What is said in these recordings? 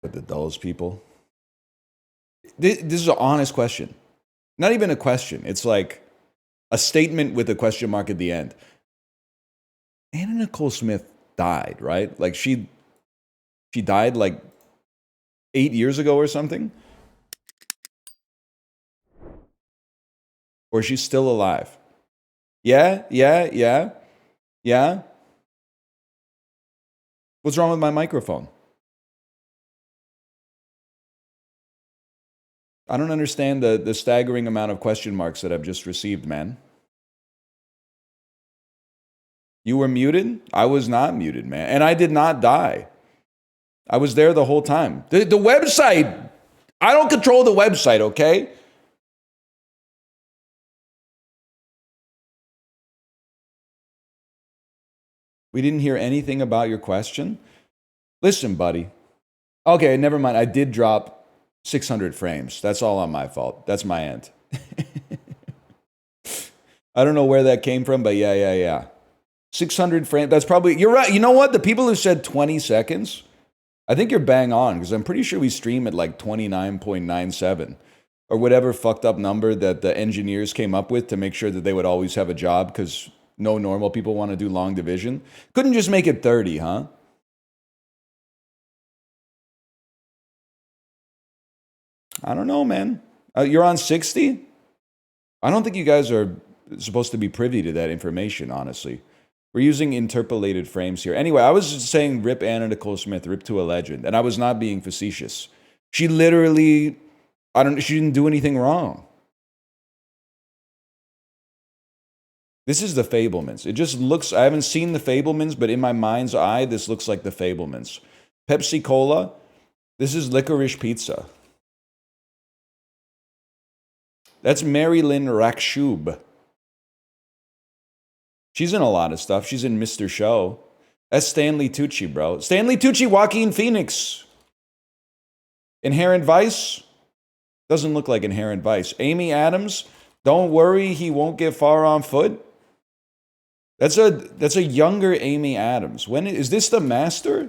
But those people. This is an honest question. Not even a question. It's like a statement with a question mark at the end. Anna Nicole Smith died, right? Like she died like 8 years ago or something? Or she's still alive? Yeah? What's wrong with my microphone? I don't understand the staggering amount of question marks that I've just received, man. You were muted? I was not muted, man. And I did not die. I was there the whole time. The website, I don't control the website, okay? We didn't hear anything about your question? Listen, buddy. Okay, never mind. I did drop 600 frames. That's all on my fault. That's my end. I don't know where that came from, but yeah. 600 frames. That's probably, you're right. You know what? The people who said 20 seconds, I think you're bang on, because I'm pretty sure we stream at like 29.97 or whatever fucked up number that the engineers came up with to make sure that they would always have a job, because no normal people want to do long division. Couldn't just make it 30, huh? I don't know, man. You're on 60? I don't think you guys are supposed to be privy to that information, honestly. We're using interpolated frames here. Anyway, I was just saying rip Anna Nicole Smith, rip to a legend. And I was not being facetious. She literally, she didn't do anything wrong. This is the Fablemans. It just looks, I haven't seen the Fablemans, but in my mind's eye, this looks like the Fablemans. Pepsi Cola, this is licorice pizza. That's Mary Lynn Rakshub. She's in a lot of stuff. She's in Mr. Show. That's Stanley Tucci, bro. Stanley Tucci, Joaquin Phoenix. Inherent Vice? Doesn't look like Inherent Vice. Amy Adams? Don't worry, he won't get far on foot. That's a younger Amy Adams. When is this the Master?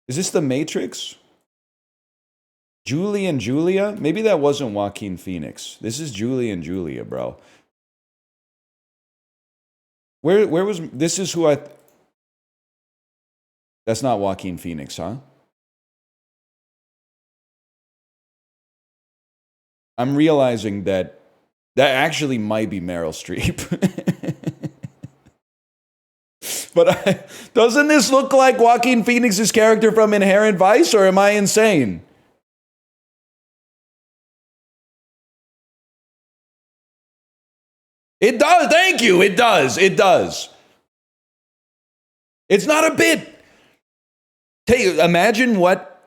Is this the Matrix? Julie and Julia? Maybe that wasn't Joaquin Phoenix. This is Julie and Julia, bro. Where was, this is who that's not Joaquin Phoenix, huh? I'm realizing that actually might be Meryl Streep. But doesn't this look like Joaquin Phoenix's character from Inherent Vice, or am I insane? It does, thank you, it does. It's not a bit. Imagine what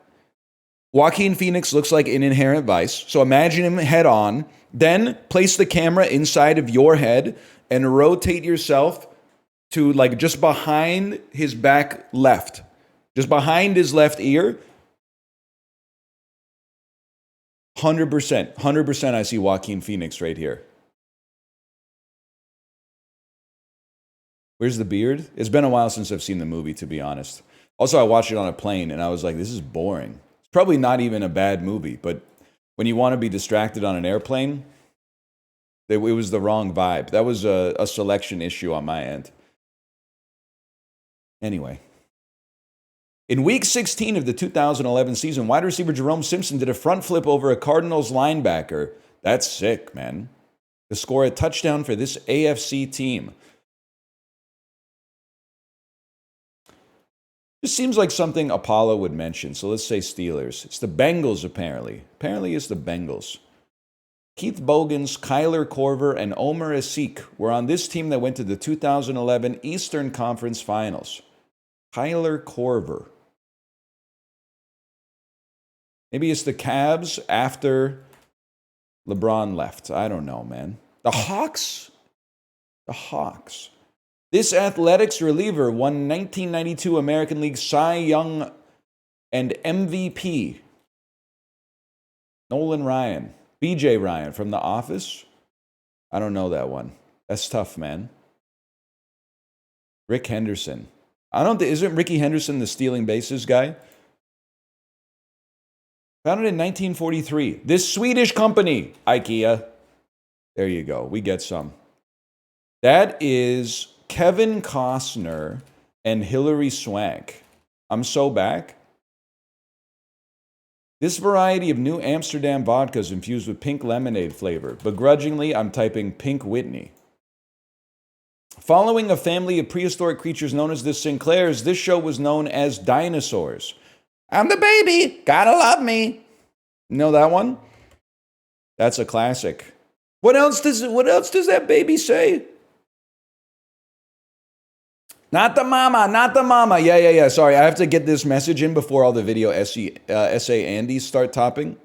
Joaquin Phoenix looks like in Inherent Vice. So imagine him head on, then place the camera inside of your head and rotate yourself to like just behind his back left. Just behind his left ear. 100% I see Joaquin Phoenix right here. Where's the beard? It's been a while since I've seen the movie, to be honest. Also, I watched it on a plane, and I was like, this is boring. It's probably not even a bad movie, but when you want to be distracted on an airplane, it was the wrong vibe. That was a selection issue on my end. Anyway. In Week 16 of the 2011 season, wide receiver Jerome Simpson did a front flip over a Cardinals linebacker. That's sick, man. To score a touchdown for this AFC team. This seems like something Apollo would mention, so let's say Steelers. It's the Bengals, apparently. Apparently it's the Bengals. Keith Bogans, Kyler Korver, and Omer Asik were on this team that went to the 2011 Eastern Conference Finals. Kyler Korver. Maybe it's the Cavs after LeBron left. I don't know, man. The Hawks? The Hawks. This athletics reliever won 1992 American League Cy Young and MVP. Nolan Ryan. BJ Ryan from The Office. I don't know that one. That's tough, man. Rick Henderson. Isn't Ricky Henderson the stealing bases guy? Founded in 1943. This Swedish company, IKEA. There you go. We get some. That is Kevin Costner and Hilary Swank. I'm so back. This variety of new Amsterdam vodka is infused with pink lemonade flavor. Begrudgingly, I'm typing Pink Whitney. Following a family of prehistoric creatures known as the Sinclairs, this show was known as Dinosaurs. I'm the baby, gotta love me. Know that one? That's a classic. What else does that baby say? Not the mama, not the mama. Yeah. Sorry, I have to get this message in before all the video essay Andies start topping.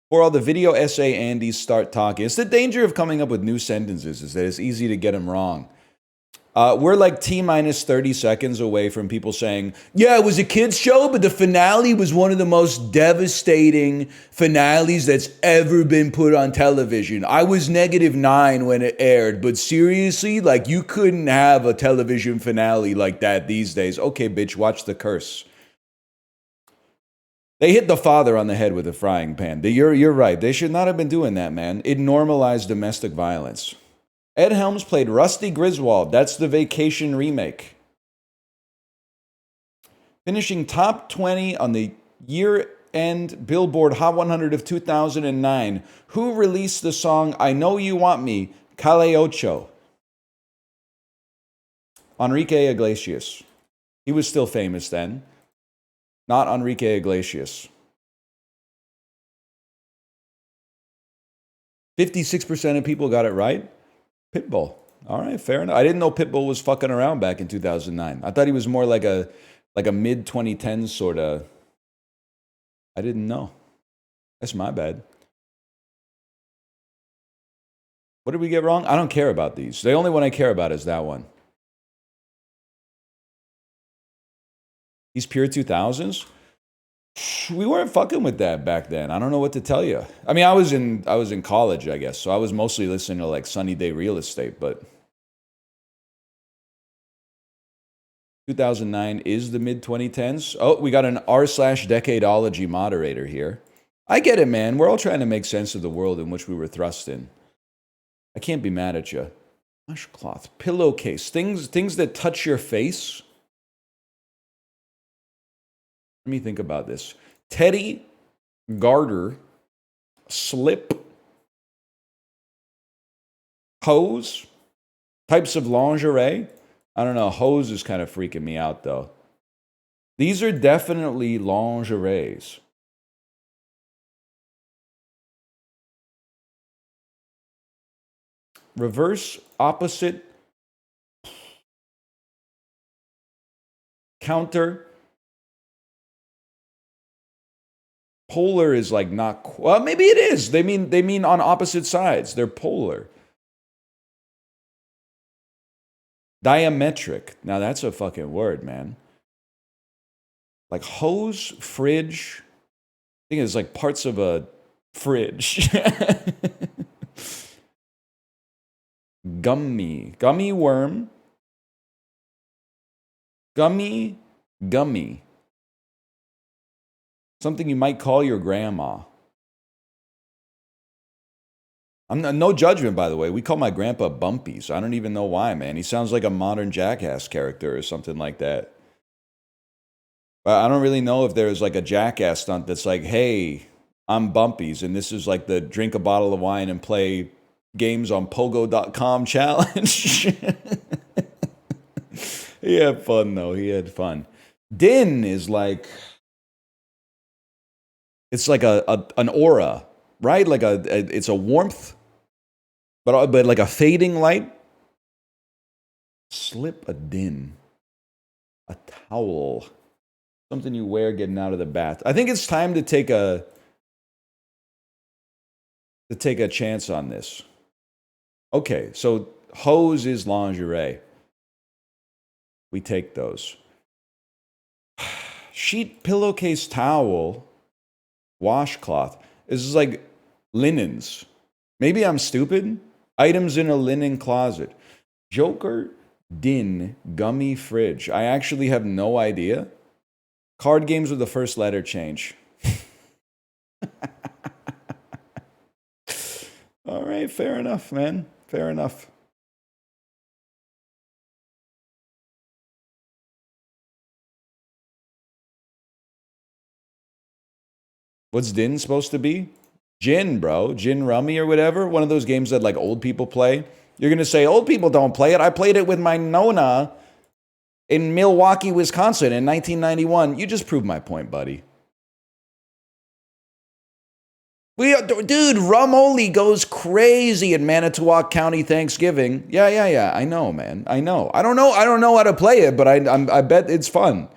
Before all the video essay Andies start talking. It's the danger of coming up with new sentences is that it's easy to get them wrong. We're like T-minus 30 seconds away from people saying, yeah, it was a kid's show, but the finale was one of the most devastating finales that's ever been put on television. I was -9 when it aired, but seriously, like you couldn't have a television finale like that these days. Okay, bitch, watch The Curse. They hit the father on the head with a frying pan. You're right. They should not have been doing that, man. It normalized domestic violence. Ed Helms played Rusty Griswold. That's the Vacation remake. Finishing top 20 on the year-end Billboard Hot 100 of 2009. Who released the song I Know You Want Me, Calle Ocho? Enrique Iglesias. He was still famous then. Not Enrique Iglesias. 56% of people got it right. Pitbull. All right, fair enough. I didn't know Pitbull was fucking around back in 2009. I thought he was more like a mid-2010s sort of. I didn't know. That's my bad. What did we get wrong? I don't care about these. The only one I care about is that one. These pure 2000s? We weren't fucking with that back then. I don't know what to tell you. I mean, I was in college, I guess, so I was mostly listening to like Sunny Day Real Estate, but 2009 is the mid-2010s. Oh, we got an r/decadeology moderator here. I get it, man. We're all trying to make sense of the world in which we were thrust in. I can't be mad at you. Washcloth, pillowcase, things that touch your face. Let me think about this. Teddy, garter, slip, hose, types of lingerie. I don't know. Hose is kind of freaking me out, though. These are definitely lingeries. Reverse, opposite, counter. Polar is like not, well, maybe it is. They mean on opposite sides. They're polar. Diametric. Now that's a fucking word, man. Like hose, fridge. I think it's like parts of a fridge. Gummy. Gummy worm. Gummy. Something you might call your grandma. No judgment, by the way. We call my grandpa Bumpy, so I don't even know why, man. He sounds like a modern Jackass character or something like that. But I don't really know if there's like a Jackass stunt that's like, hey, I'm Bumpy's, and this is like the drink a bottle of wine and play games on Pogo.com challenge. He had fun, though. He had fun. Din is like... It's like an aura, right? Like it's a warmth, but like a fading light. Slip a din, a towel, something you wear getting out of the bath. I think it's time to take a chance on this. Okay, so hose is lingerie. We take those. Sheet, pillowcase, towel. Washcloth. This is like linens. Maybe I'm stupid. Items in a linen closet. Joker, din, gummy fridge. I actually have no idea. Card games with the first letter change. All right, fair enough, man. Fair enough. What's Din supposed to be? Gin, bro. Gin rummy or whatever. One of those games that like old people play. You're going to say old people don't play it. I played it with my Nona in Milwaukee, Wisconsin in 1991. You just proved my point, buddy. Dude, rum only goes crazy in Manitowoc County Thanksgiving. Yeah. I know, man. I know. I don't know how to play it, but I bet it's fun.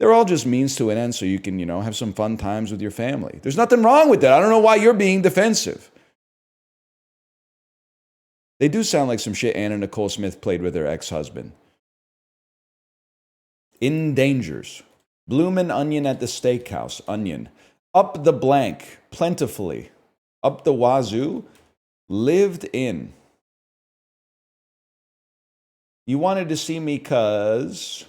They're all just means to an end so you can, have some fun times with your family. There's nothing wrong with that. I don't know why you're being defensive. They do sound like some shit Anna Nicole Smith played with her ex-husband. In Dangers. Bloomin' onion at the steakhouse. Onion. Up the blank. Plentifully. Up the wazoo. Lived in. You wanted to see me 'cause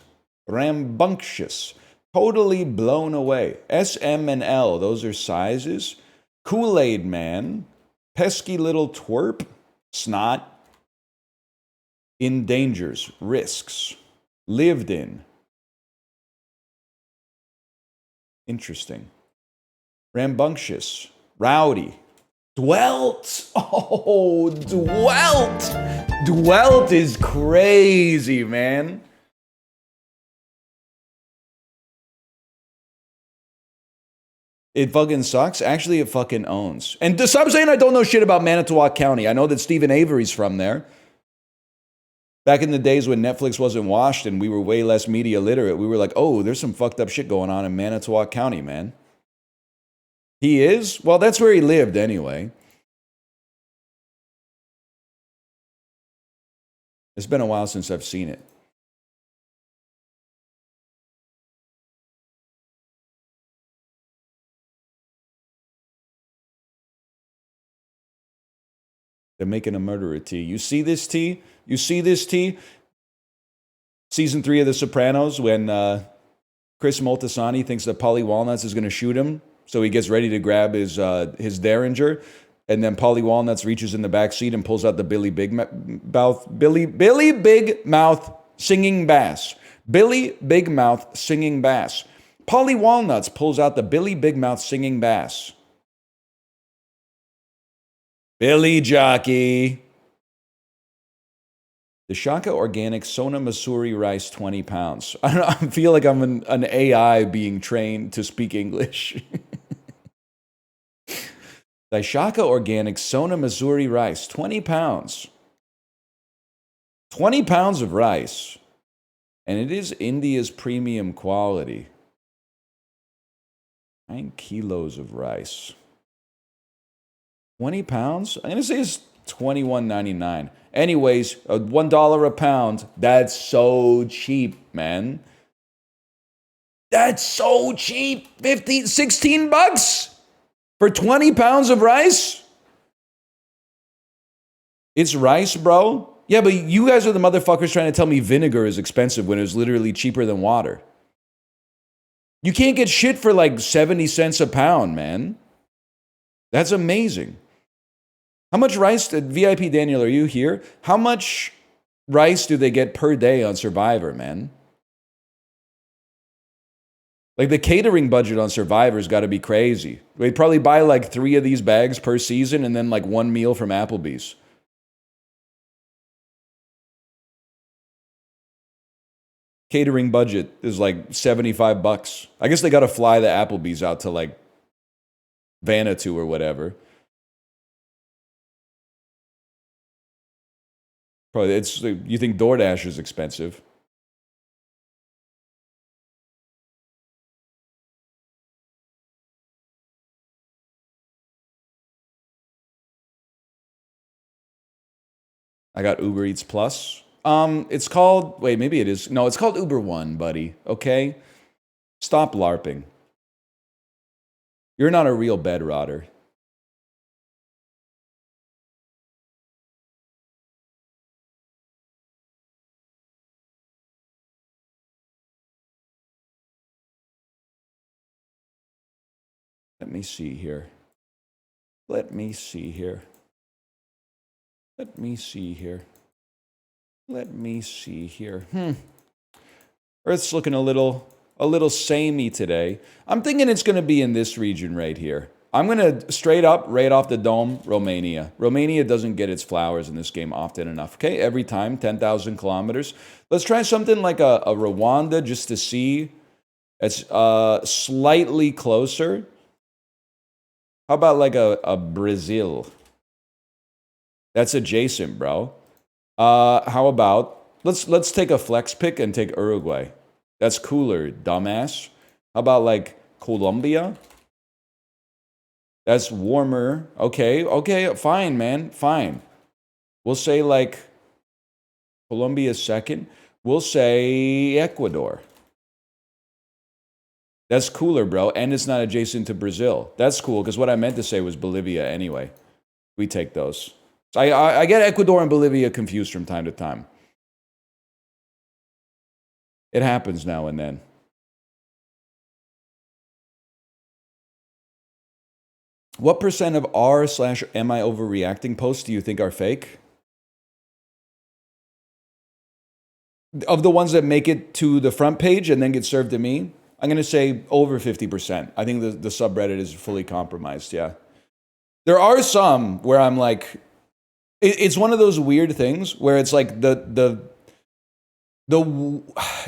rambunctious. Totally blown away. S, M, and L. Those are sizes. Kool-Aid man. Pesky little twerp. Snot. In dangers. Risks. Lived in. Interesting. Rambunctious. Rowdy. Dwelt. Oh, dwelt. Dwelt is crazy, man. It fucking sucks. Actually, it fucking owns. And stop saying I don't know shit about Manitowoc County. I know that Stephen Avery's from there. Back in the days when Netflix wasn't washed and we were way less media literate, we were like, oh, there's some fucked up shit going on in Manitowoc County, man. He is? Well, that's where he lived anyway. It's been a while since I've seen it. They're making a murderer tea. You see this tea? You see this tea? Season 3 of The Sopranos, when Chris Moltisanti thinks that Polly Walnuts is going to shoot him, so he gets ready to grab his Derringer, and then Polly Walnuts reaches in the back seat and pulls out the Billy Big Mouth singing bass. Billy Big Mouth singing bass. Polly Walnuts pulls out the Billy Big Mouth singing bass. Billy Jockey. The Shaka Organic Sona Masuri rice, 20 pounds. I feel like I'm an AI being trained to speak English. The Shaka Organic Sona Masuri rice, 20 pounds. 20 pounds of rice. And it is India's premium quality. 9 kilos of rice. 20 pounds? I'm going to say it's $21.99. Anyways, $1 a pound. That's so cheap, man. That's so cheap. 16 bucks for 20 pounds of rice? It's rice, bro. Yeah, but you guys are the motherfuckers trying to tell me vinegar is expensive when it's literally cheaper than water. You can't get shit for like 70 cents a pound, man. That's amazing. How much rice, VIP Daniel, are you here? How much rice do they get per day on Survivor, man? Like the catering budget on Survivor's got to be crazy. They'd probably buy like 3 of these bags per season and then like 1 meal from Applebee's. Catering budget is like 75 bucks. I guess they got to fly the Applebee's out to like Vanuatu or whatever. Probably you think DoorDash is expensive. I got Uber Eats Plus. It's called, wait, maybe it is. No, it's called Uber One, buddy. Okay? Stop LARPing. You're not a real bed rotter. Let me see here. Let me see here. Let me see here. Let me see here. Earth's looking a little samey today. I'm thinking it's going to be in this region right here. I'm going to straight up, right off the dome, Romania. Romania doesn't get its flowers in this game often enough. Okay, every time, 10,000 kilometers. Let's try something like a Rwanda just to see. It's slightly closer. How about like a Brazil? That's adjacent, bro. How about, let's take a flex pick and take Uruguay. That's cooler, dumbass. How about like Colombia? That's warmer. Okay, fine, man, fine. We'll say like Colombia's second. We'll say Ecuador. That's cooler, bro, and it's not adjacent to Brazil. That's cool, because what I meant to say was Bolivia anyway. We take those. So I get Ecuador and Bolivia confused from time to time. It happens now and then. What percent of r/am I overreacting posts do you think are fake? Of the ones that make it to the front page and then get served to me, I'm going to say over 50%. I think the subreddit is fully compromised, yeah. There are some where I'm like, it's one of those weird things where it's like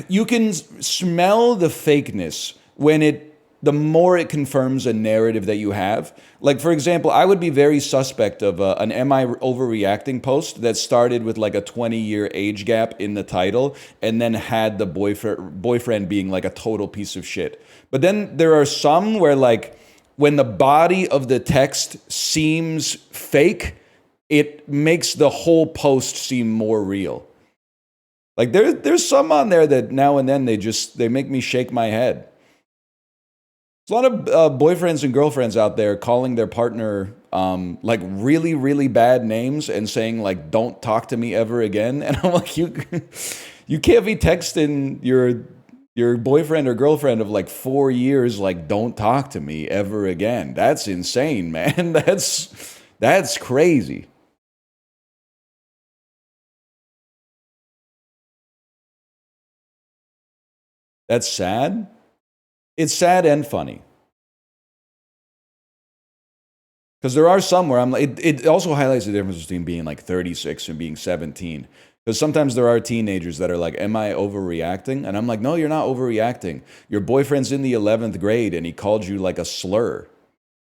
you can smell the fakeness when the more it confirms a narrative that you have. Like, for example, I would be very suspect of an am I overreacting post that started with like a 20-year age gap in the title and then had the boyfriend being like a total piece of shit. But then there are some where like when the body of the text seems fake, it makes the whole post seem more real. Like there's some on there that now and then they make me shake my head. There's a lot of boyfriends and girlfriends out there calling their partner like really, really bad names and saying like, "Don't talk to me ever again." And I'm like, you can't be texting your boyfriend or girlfriend of like 4 years like, "Don't talk to me ever again." That's insane, man. That's crazy. That's sad. It's sad and funny. Because there are some where I'm like, it also highlights the difference between being like 36 and being 17. Because sometimes there are teenagers that are like, "Am I overreacting?" And I'm like, "No, you're not overreacting. Your boyfriend's in the 11th grade and he called you like a slur.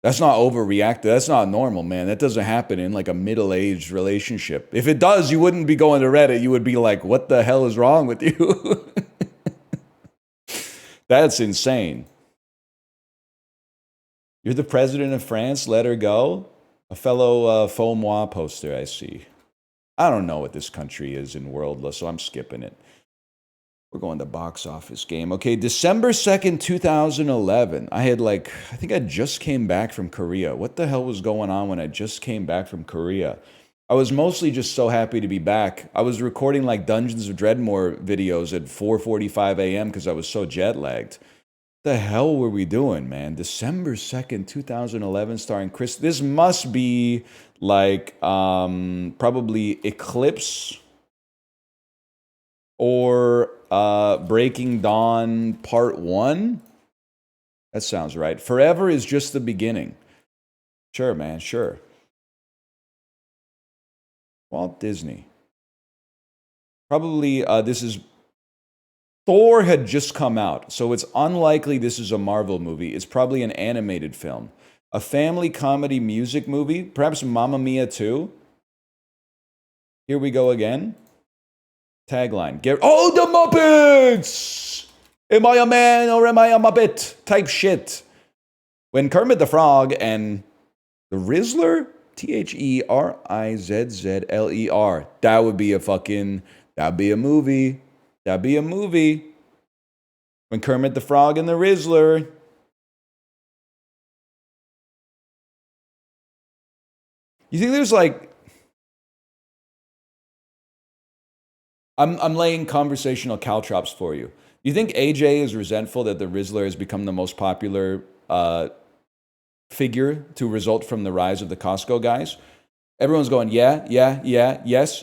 That's not overreacting. That's not normal, man. That doesn't happen in like a middle-aged relationship. If it does, you wouldn't be going to Reddit. You would be like, "What the hell is wrong with you?" That's insane. You're the president of France, let her go? A fellow Faux Moi poster, I see. I don't know what this country is in Worldless, so I'm skipping it. We're going to box office game. Okay, December 2nd, 2011. I think I just came back from Korea. What the hell was going on when I just came back from Korea? I was mostly just so happy to be back. I was recording like Dungeons of Dreadmore videos at 4:45 a.m. because I was so jet lagged. The hell were we doing, man? December 2nd, 2011, starring Chris. This must be like probably Eclipse or Breaking Dawn Part 1. That sounds right. Forever is just the beginning. Sure, man, sure. Walt Disney. Probably this is... Thor had just come out, so it's unlikely this is a Marvel movie. It's probably an animated film. A family comedy music movie, perhaps Mamma Mia 2. Here we go again. Tagline. Oh, the Muppets! Am I a man or am I a Muppet? Type shit. When Kermit the Frog and the Rizzler, Therizzler, that would be that'd be a movie. That'd be a movie. When Kermit the Frog and the Rizzler. You think there's like... I'm laying conversational caltrops for you. You think AJ is resentful that the Rizzler has become the most popular figure to result from the rise of the Costco guys. Everyone's going, yeah, yes.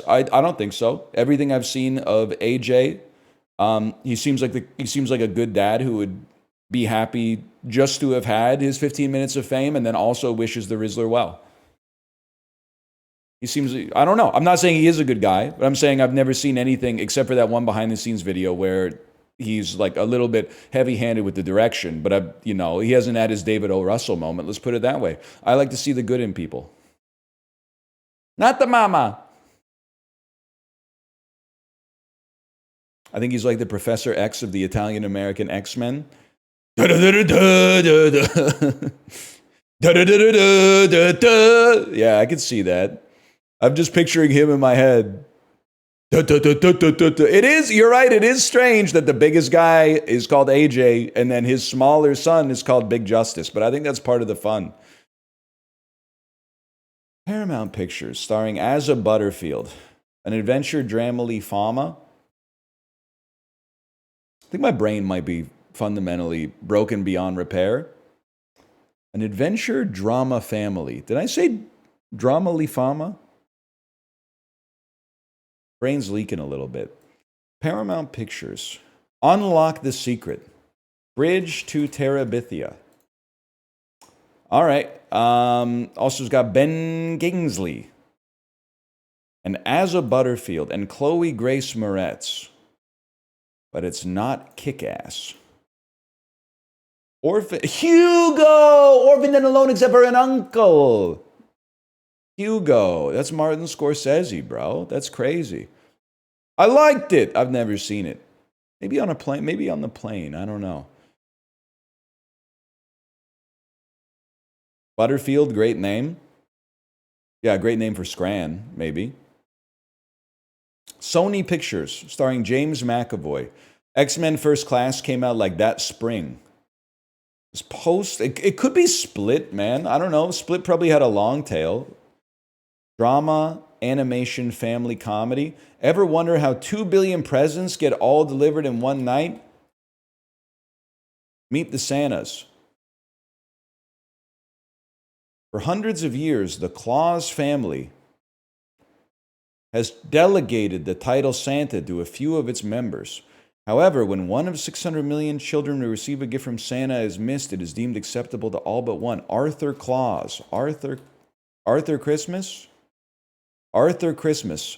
I don't think so. Everything I've seen of AJ, he seems like a good dad who would be happy just to have had his 15 minutes of fame, and then also wishes the Rizzler well. He seems, I don't know. I'm not saying he is a good guy, but I'm saying I've never seen anything except for that one behind the scenes video where he's like a little bit heavy-handed with the direction, but he hasn't had his David O. Russell moment. Let's put it that way. I like to see the good in people. Not the mama. I think he's like the Professor X of the Italian-American X-Men. Yeah, I can see that. I'm just picturing him in my head. It is, you're right, it is strange that the biggest guy is called AJ and then his smaller son is called Big Justice, but I think that's part of the fun. Paramount Pictures, starring Asa Butterfield, an adventure dramedy fama. I think my brain might be fundamentally broken beyond repair. An adventure drama family. Did I say dramedy fama? Brain's leaking a little bit. Paramount Pictures. Unlock the Secret. Bridge to Terabithia. All right. Also, it's got Ben Kingsley and Asa Butterfield and Chloe Grace Moretz. But it's not Kick-Ass. Hugo! Orphaned and alone except for an uncle. Hugo. That's Martin Scorsese, bro. That's crazy. I liked it. I've never seen it. Maybe on a plane. Maybe on the plane. I don't know. Butterfield, great name. Yeah, great name for Scran, maybe. Sony Pictures, starring James McAvoy. X-Men First Class came out like that spring. It could be Split, man. I don't know. Split probably had a long tail. Drama, animation, family comedy. Ever wonder how 2 billion presents get all delivered in one night? Meet the Santas. For hundreds of years, the Claus family has delegated the title Santa to a few of its members. However, when one of 600 million children who receive a gift from Santa is missed, it is deemed acceptable to all but one. Arthur Claus. Arthur Christmas? Arthur Christmas.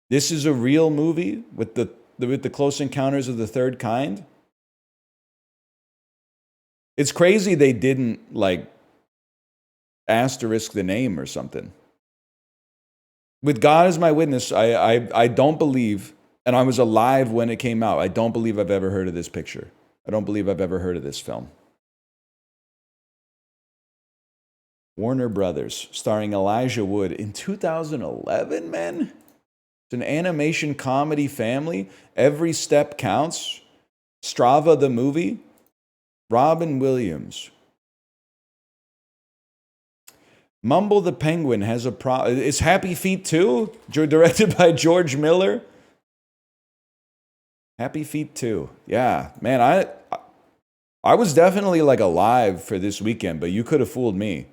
This is a real movie with the Close Encounters of the Third Kind? It's crazy they didn't, asterisk the name or something. With God as my witness, I don't believe, and I was alive when it came out, I don't believe I've ever heard of this picture. I don't believe I've ever heard of this film. Warner Brothers, starring Elijah Wood in 2011, man? It's an animation comedy family. Every Step Counts. Strava the movie. Robin Williams. Mumble the Penguin has a Is Happy Feet 2? Directed by George Miller. Happy Feet 2. Yeah, man, I was definitely alive for this weekend, but you could have fooled me.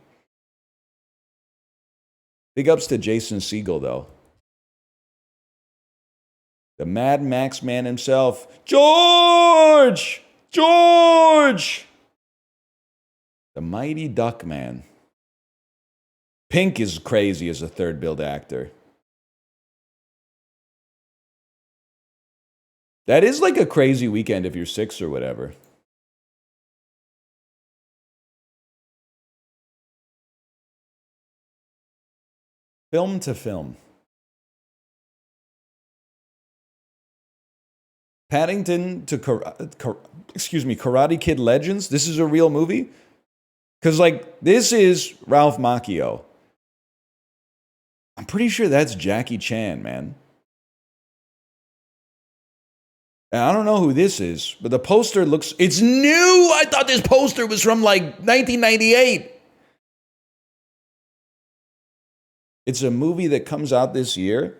Big ups to Jason Segel, though. The Mad Max man himself. George! George! The Mighty Duck Man. Pink is crazy as a third build actor. That is a crazy weekend if you're 6 or whatever. Film to film. Paddington to Karate Kid Legends. This is a real movie? Because this is Ralph Macchio. I'm pretty sure that's Jackie Chan, man. And I don't know who this is, but the poster looks... It's new! I thought this poster was from 1998. It's a movie that comes out this year.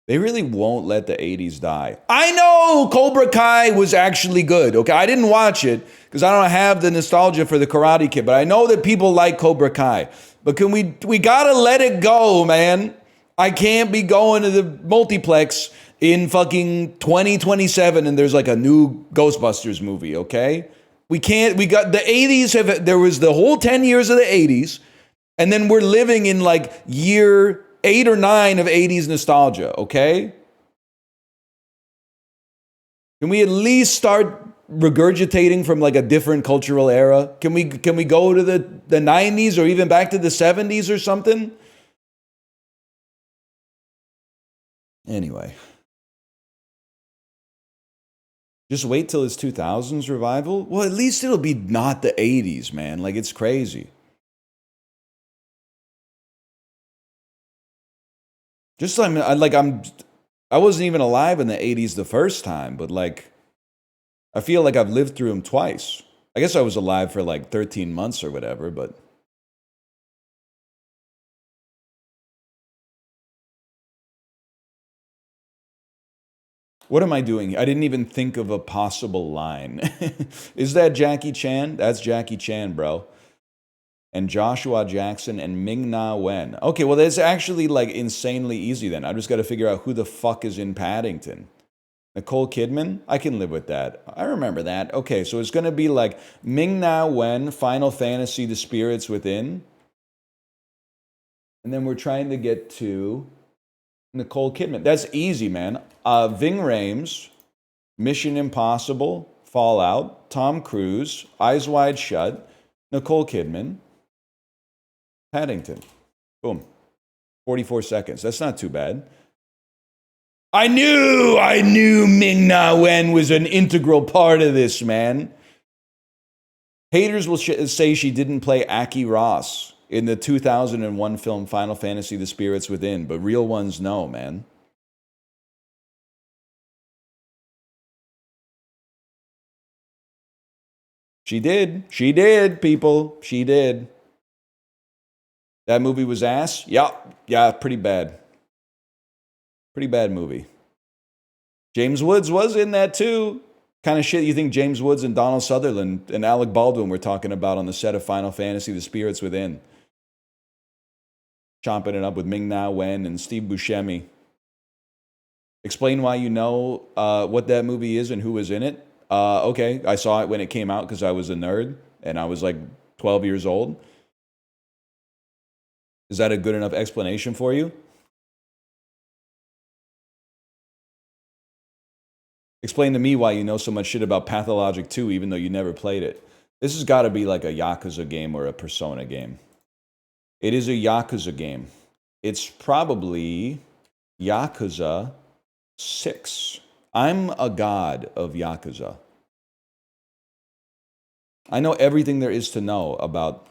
They really won't let the 80s die. I know Cobra Kai was actually good. Okay, I didn't watch it because I don't have the nostalgia for the Karate Kid, but I know that people like Cobra Kai. But we gotta let it go, man. I can't be going to the multiplex in fucking 2027 and there's like a new Ghostbusters movie, okay? We got the 80s, there was the whole 10 years of the 80s, and then we're living in like year 8 or 9 of 80s nostalgia, okay? Can we at least start regurgitating from like a different cultural era? Can we go to the 90s or even back to the 70s or something? Anyway. Just wait till it's 2000s revival? Well, at least it'll be not the 80s, man. Like, it's crazy. Just I wasn't even alive in the 80s the first time, but like I feel like I've lived through them twice. I guess I was alive for like 13 months or whatever, but what am I doing? I didn't even think of a possible line. Is that Jackie Chan? That's Jackie Chan, bro. And Joshua Jackson and Ming-Na Wen. Okay, well, that's actually like insanely easy then. I just got to figure out who the fuck is in Paddington. Nicole Kidman? I can live with that. I remember that. Okay, so it's going to be like Ming-Na Wen, Final Fantasy, The Spirits Within. And then we're trying to get to Nicole Kidman. That's easy, man. Ving Rhames, Mission Impossible, Fallout, Tom Cruise, Eyes Wide Shut, Nicole Kidman, Paddington. Boom. 44 seconds. That's not too bad. I knew Ming-Na Wen was an integral part of this, man. Haters will say she didn't play Aki Ross in the 2001 film Final Fantasy The Spirits Within, but real ones know, man. She did. She did, people. She did. That movie was ass? Yeah, pretty bad. Pretty bad movie. James Woods was in that too. Kind of shit you think James Woods and Donald Sutherland and Alec Baldwin were talking about on the set of Final Fantasy The Spirits Within. Chomping it up with Ming-Na Wen and Steve Buscemi. Explain why you know what that movie is and who was in it. Okay, I saw it when it came out because I was a nerd and I was like 12 years old. Is that a good enough explanation for you? Explain to me why you know so much shit about Pathologic 2 even though you never played it. This has got to be like a Yakuza game or a Persona game. It is a Yakuza game. It's probably Yakuza 6. I'm a god of Yakuza. I know everything there is to know about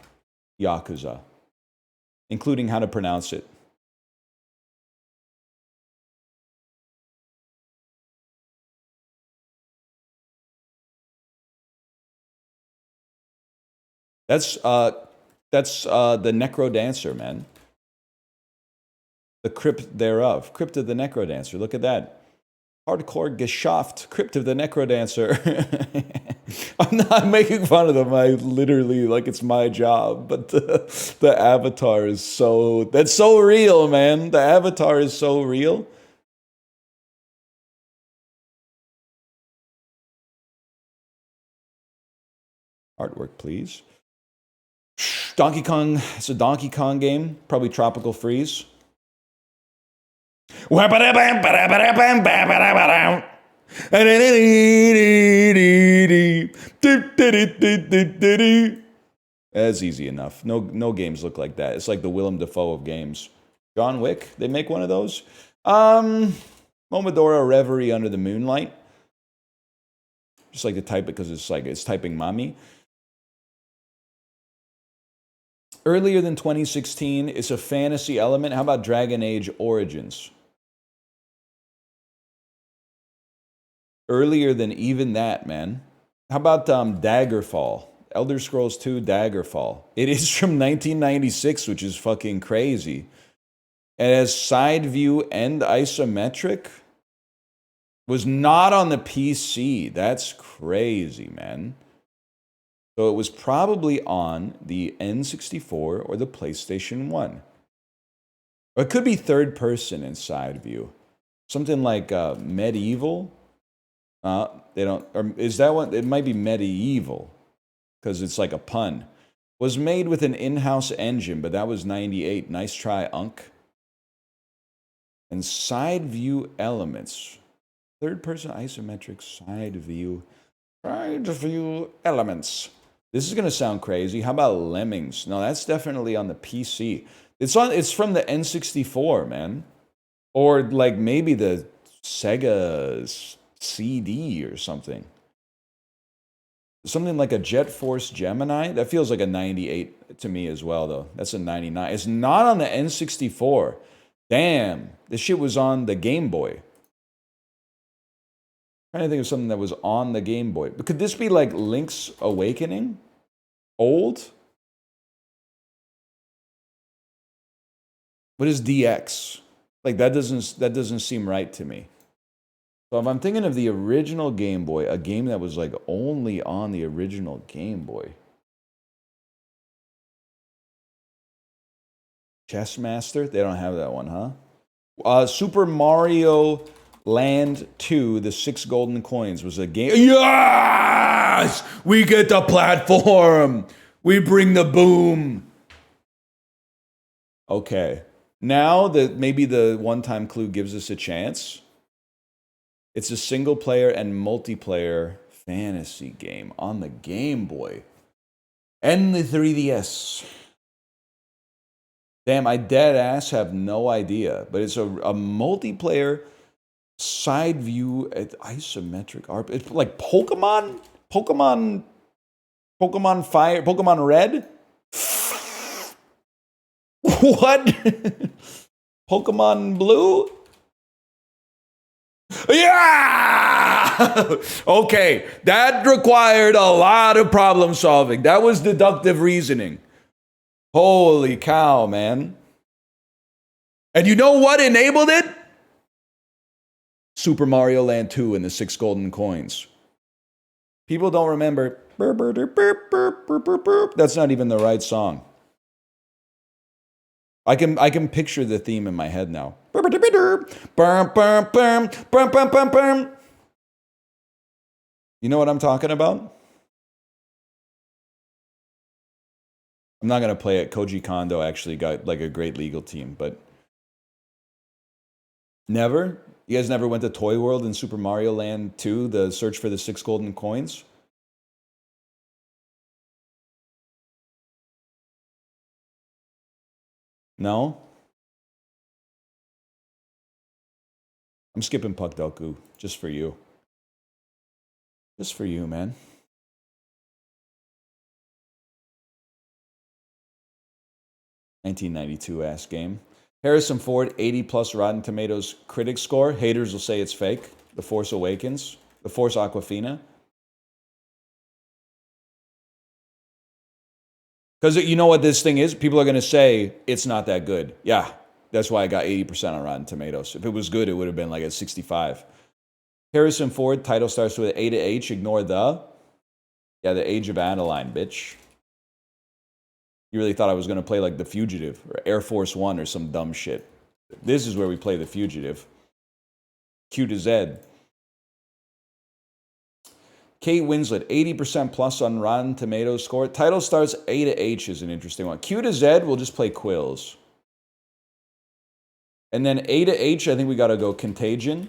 Yakuza, including how to pronounce it. That's the Necrodancer, man. The Crypt thereof. Crypt of the Necrodancer. Look at that. Hardcore Geschäft. Crypt of the Necrodancer. I'm not making fun of them. I literally, like, it's my job. But the avatar is so... That's so real, man. The avatar is so real. Artwork, please. Donkey Kong. It's a Donkey Kong game. Probably Tropical Freeze. That's easy enough. No games look like that. It's like the Willem Dafoe of games. John Wick, they make one of those. Momodora Reverie Under the Moonlight. Just like to type it because it's typing mommy. Earlier than 2016, it's a fantasy element. How about Dragon Age Origins? Earlier than even that, man. How about Daggerfall? Elder Scrolls 2 Daggerfall. It is from 1996, which is fucking crazy. It has side view and isometric. Was not on the PC. That's crazy, man. So it was probably on the N64 or the PlayStation 1. Or it could be third person in side view. Something like Medieval. They don't, or is that one? It might be Medieval because it's like a pun. Was made with an in-house engine, but that was 98. Nice try, Unk. And side view elements. Third person isometric side view elements. This is gonna sound crazy. How about Lemmings? No, that's definitely on the PC. It's from the N64, man. Or like maybe the Sega CD or something. Something like a Jet Force Gemini. That feels like a 98 to me as well, though. That's a 99. It's not on the N64. Damn, this shit was on the Game Boy. I'm trying to think of something that was on the Game Boy. But could this be like Link's Awakening? Old? What is DX? Like that doesn't seem right to me. So if I'm thinking of the original Game Boy, a game that was like only on the original Game Boy. Chess Master? They don't have that one, huh? Super Mario Land 2, the 6 golden coins was a game. Yes! We get the platform! We bring the boom! Okay. Now that maybe the one-time clue gives us a chance. It's a single player and multiplayer fantasy game on the Game Boy and the 3DS. Damn, I dead ass have no idea, but it's a multiplayer side view isometric art. It's like Pokemon Fire, Pokemon Red. What? Pokemon Blue? Yeah! Okay, that required a lot of problem solving. That was deductive reasoning. Holy cow, man. And you know what enabled it? Super Mario Land 2 and the 6 golden coins. People don't remember. That's not even the right song. I can picture the theme in my head now. You know what I'm talking about? I'm not going to play it. Koji Kondo actually got like a great legal team, but never? You guys never went to Toy World in Super Mario Land 2, the search for the 6 golden coins? No? I'm skipping Puck Doku just for you. Just for you, man. $1992 ass game. Harrison Ford, 80 plus Rotten Tomatoes critic score. Haters will say it's fake. The Force Awakens. The Force Aquafina. Because you know what this thing is? People are going to say it's not that good. Yeah, that's why I got 80% on Rotten Tomatoes. If it was good, it would have been like at 65. Harrison Ford, title starts with A to H, ignore the. Yeah, the Age of Adeline, bitch. You really thought I was going to play like The Fugitive or Air Force One or some dumb shit. This is where we play The Fugitive. Q to Z. Kate Winslet, 80% plus on Rotten Tomatoes score. Title starts A to H is an interesting one. Q to Z, we'll just play Quills. And then A to H, I think we got to go Contagion.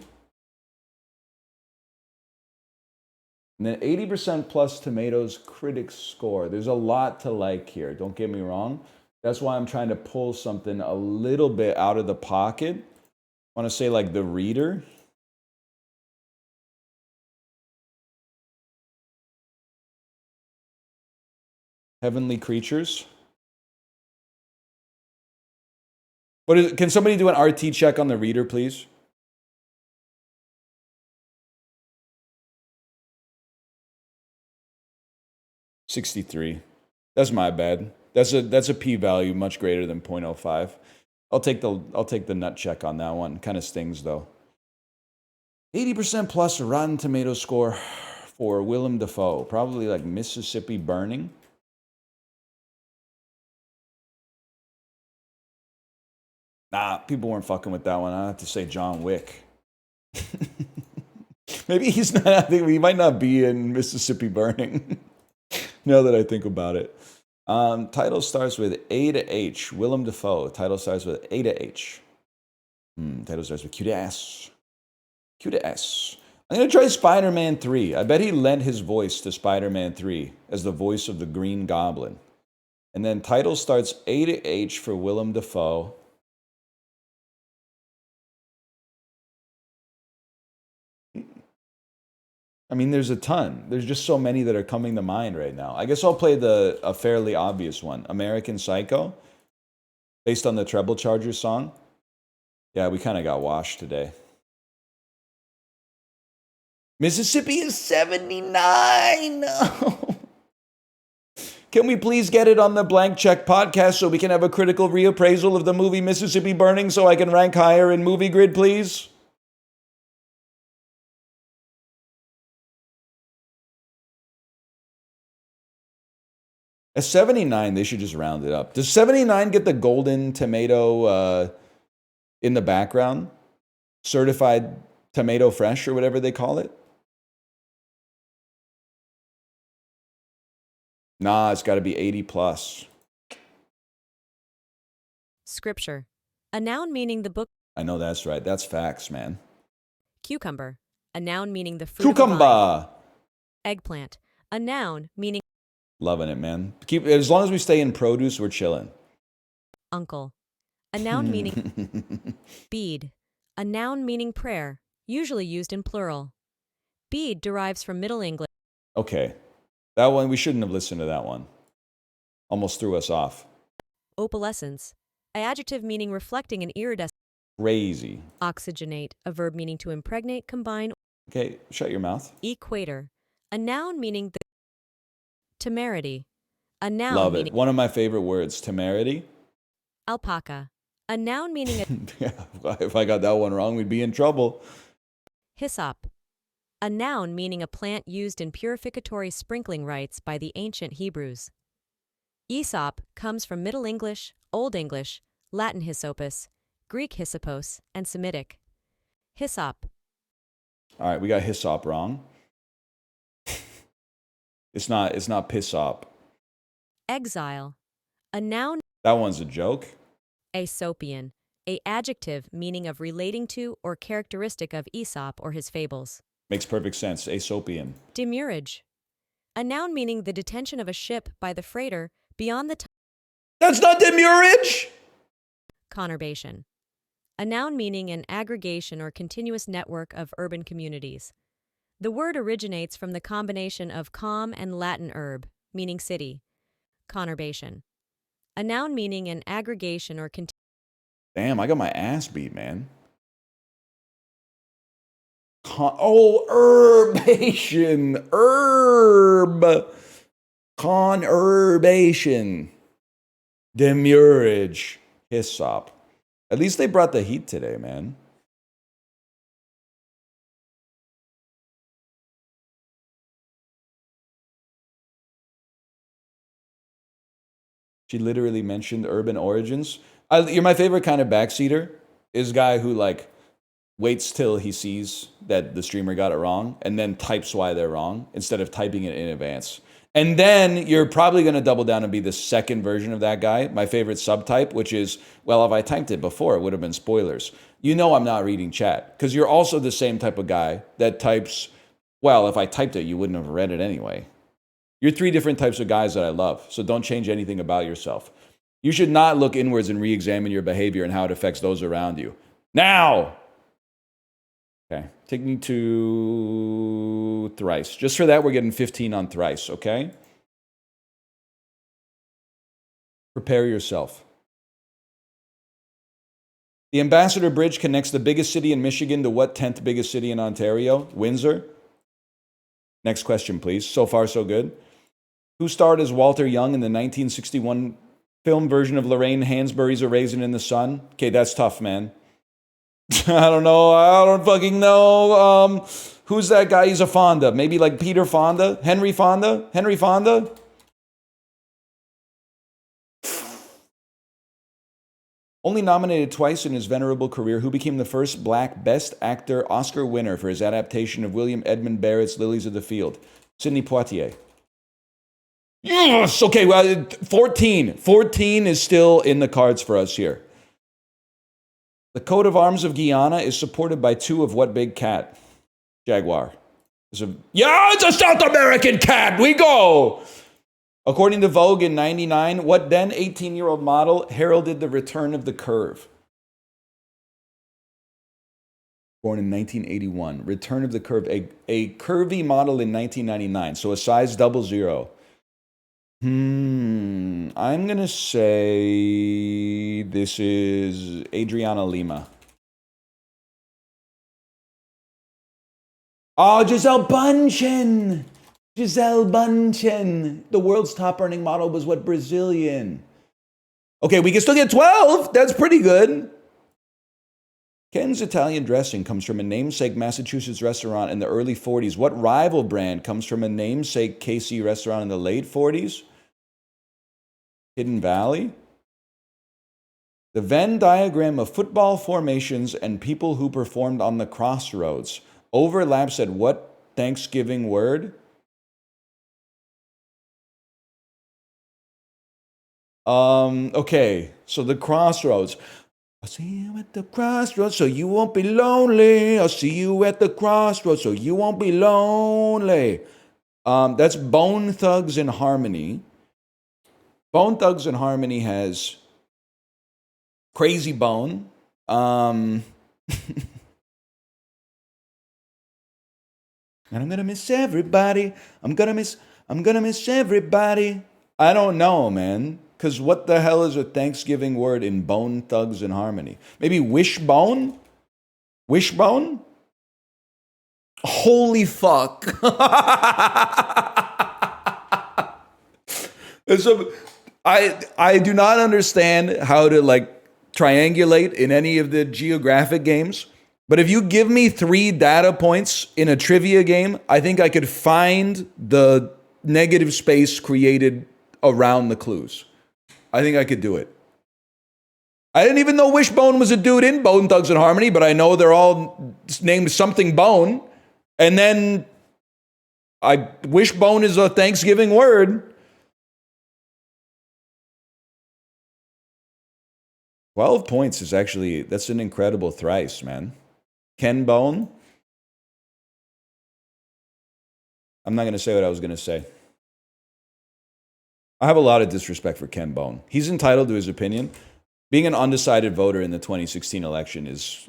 And then 80% plus Tomatoes critic score. There's a lot to like here, don't get me wrong. That's why I'm trying to pull something a little bit out of the pocket. I want to say like The Reader. Heavenly Creatures. What is? Can somebody do an RT check on The Reader, please? $63. That's my bad. That's a p-value much greater than 0.05. I'll take the nut check on that one. Kind of stings though. 80% plus Rotten Tomato score for Willem Dafoe. Probably like Mississippi Burning. Nah, people weren't fucking with that one. I have to say John Wick. Maybe he's not. I think he might not be in Mississippi Burning. Now that I think about it. Title starts with A to H. Willem Dafoe. Title starts with A to H. Title starts with Q to S. Q to S. I'm going to try Spider-Man 3. I bet he lent his voice to Spider-Man 3 as the voice of the Green Goblin. And then title starts A to H for Willem Dafoe. I mean, there's a ton. There's just so many that are coming to mind right now. I guess I'll play a fairly obvious one. American Psycho, based on the Treble Chargers song. Yeah, we kind of got washed today. Mississippi is 79. Can we please get it on the Blank Check podcast so we can have a critical reappraisal of the movie Mississippi Burning so I can rank higher in Movie Grid, please? At 79, they should just round it up. Does 79 get the golden tomato in the background? Certified tomato fresh or whatever they call it? Nah, it's got to be 80 plus. Scripture. A noun meaning the book. I know that's right. That's facts, man. Cucumber. A noun meaning the fruit Cucumber. of the vine. Eggplant. A noun meaning. Loving it, man. As long as we stay in produce, we're chilling. Uncle. A noun meaning. Bead. A noun meaning prayer, usually used in plural. Bead derives from Middle English. Okay. That one, we shouldn't have listened to that one. Almost threw us off. Opalescence. An adjective meaning reflecting an iridescent. Crazy. Oxygenate. A verb meaning to impregnate, combine. Okay, shut your mouth. Equator. A noun meaning the. Temerity. A noun Love meaning. it. One of my favorite words, temerity. Alpaca. A noun meaning. If I got that one wrong, we'd be in trouble. Hyssop. A noun meaning a plant used in purificatory sprinkling rites by the ancient Hebrews. Aesop comes from Middle English, Old English, Latin hyssopus, Greek hyssopos, and Semitic. Hyssop. All right, we got hyssop wrong. It's not pissop. Exile. A noun. That one's a joke. Aesopian. A adjective meaning of relating to or characteristic of Aesop or his fables. Makes perfect sense. Aesopian. Demurrage. A noun meaning the detention of a ship by the freighter beyond the time. That's not demurrage! Conurbation. A noun meaning an aggregation or continuous network of urban communities. The word originates from the combination of com and Latin urb, meaning city. Conurbation. A noun meaning an aggregation or Damn, I got my ass beat, man. Herbation. Herb. Conurbation. Demurrage. Hyssop. At least they brought the heat today, man. She literally mentioned urban origins. You're my favorite kind of backseater. Is a guy who like waits till he sees that the streamer got it wrong and then types why they're wrong instead of typing it in advance. And then you're probably going to double down and be the second version of that guy, my favorite subtype, which is, well, if I typed it before, it would have been spoilers. You know I'm not reading chat because you're also the same type of guy that types, well, if I typed it, you wouldn't have read it anyway. You're three different types of guys that I love, so don't change anything about yourself. You should not look inwards and re-examine your behavior and how it affects those around you. Now! Okay, take me to Thrice. Just for that, we're getting 15 on Thrice, okay? Prepare yourself. The Ambassador Bridge connects the biggest city in Michigan to what 10th biggest city in Ontario? Windsor? Next question, please. So far, so good. Who starred as Walter Young in the 1961 film version of Lorraine Hansberry's A Raisin in the Sun. Okay, that's tough, man. I don't know. I don't fucking know. Who's that guy? He's a Fonda. Maybe like Peter Fonda? Henry Fonda? Henry Fonda? Only nominated twice in his venerable career, who became the first black Best Actor Oscar winner for his adaptation of William Edmund Barrett's Lilies of the Field? Sidney Poitier. Yes! Okay, well, 14. 14 is still in the cards for us here. The coat of arms of Guyana is supported by two of what big cat? Jaguar. It's a South American cat! We go! According to Vogue in 99, what then 18-year-old model heralded the return of the curve? Born in 1981. Return of the curve. A curvy model in 1999. So a size 00. I'm going to say this is Adriana Lima. Oh, Giselle Bundchen. Giselle Bundchen. The world's top earning model was what, Brazilian? Okay, we can still get 12. That's pretty good. Ken's Italian dressing comes from a namesake Massachusetts restaurant in the early 40s. What rival brand comes from a namesake KC restaurant in the late 40s? Hidden Valley? The Venn diagram of football formations and people who performed on the crossroads overlaps at what Thanksgiving word? Okay, so the crossroads. I'll see you at the crossroads so you won't be lonely. I'll see you at the crossroads so you won't be lonely. That's Bone Thugs and Harmony. Bone Thugs and Harmony has Crazy Bone. And I'm gonna miss everybody. I'm gonna miss everybody. I don't know, man. Because what the hell is a Thanksgiving word in Bone Thugs and Harmony? Maybe wishbone? Wishbone? Holy fuck. I do not understand how to triangulate in any of the geographic games. But if you give me 3 data points in a trivia game, I think I could find the negative space created around the clues. I think I could do it. I didn't even know Wishbone was a dude in Bone Thugs and Harmony, but I know they're all named something Bone. And then Wishbone is a Thanksgiving word. 12 points is actually, that's an incredible thrice, man. Ken Bone. I'm not going to say what I was going to say. I have a lot of disrespect for Ken Bone. He's entitled to his opinion. Being an undecided voter in the 2016 election is...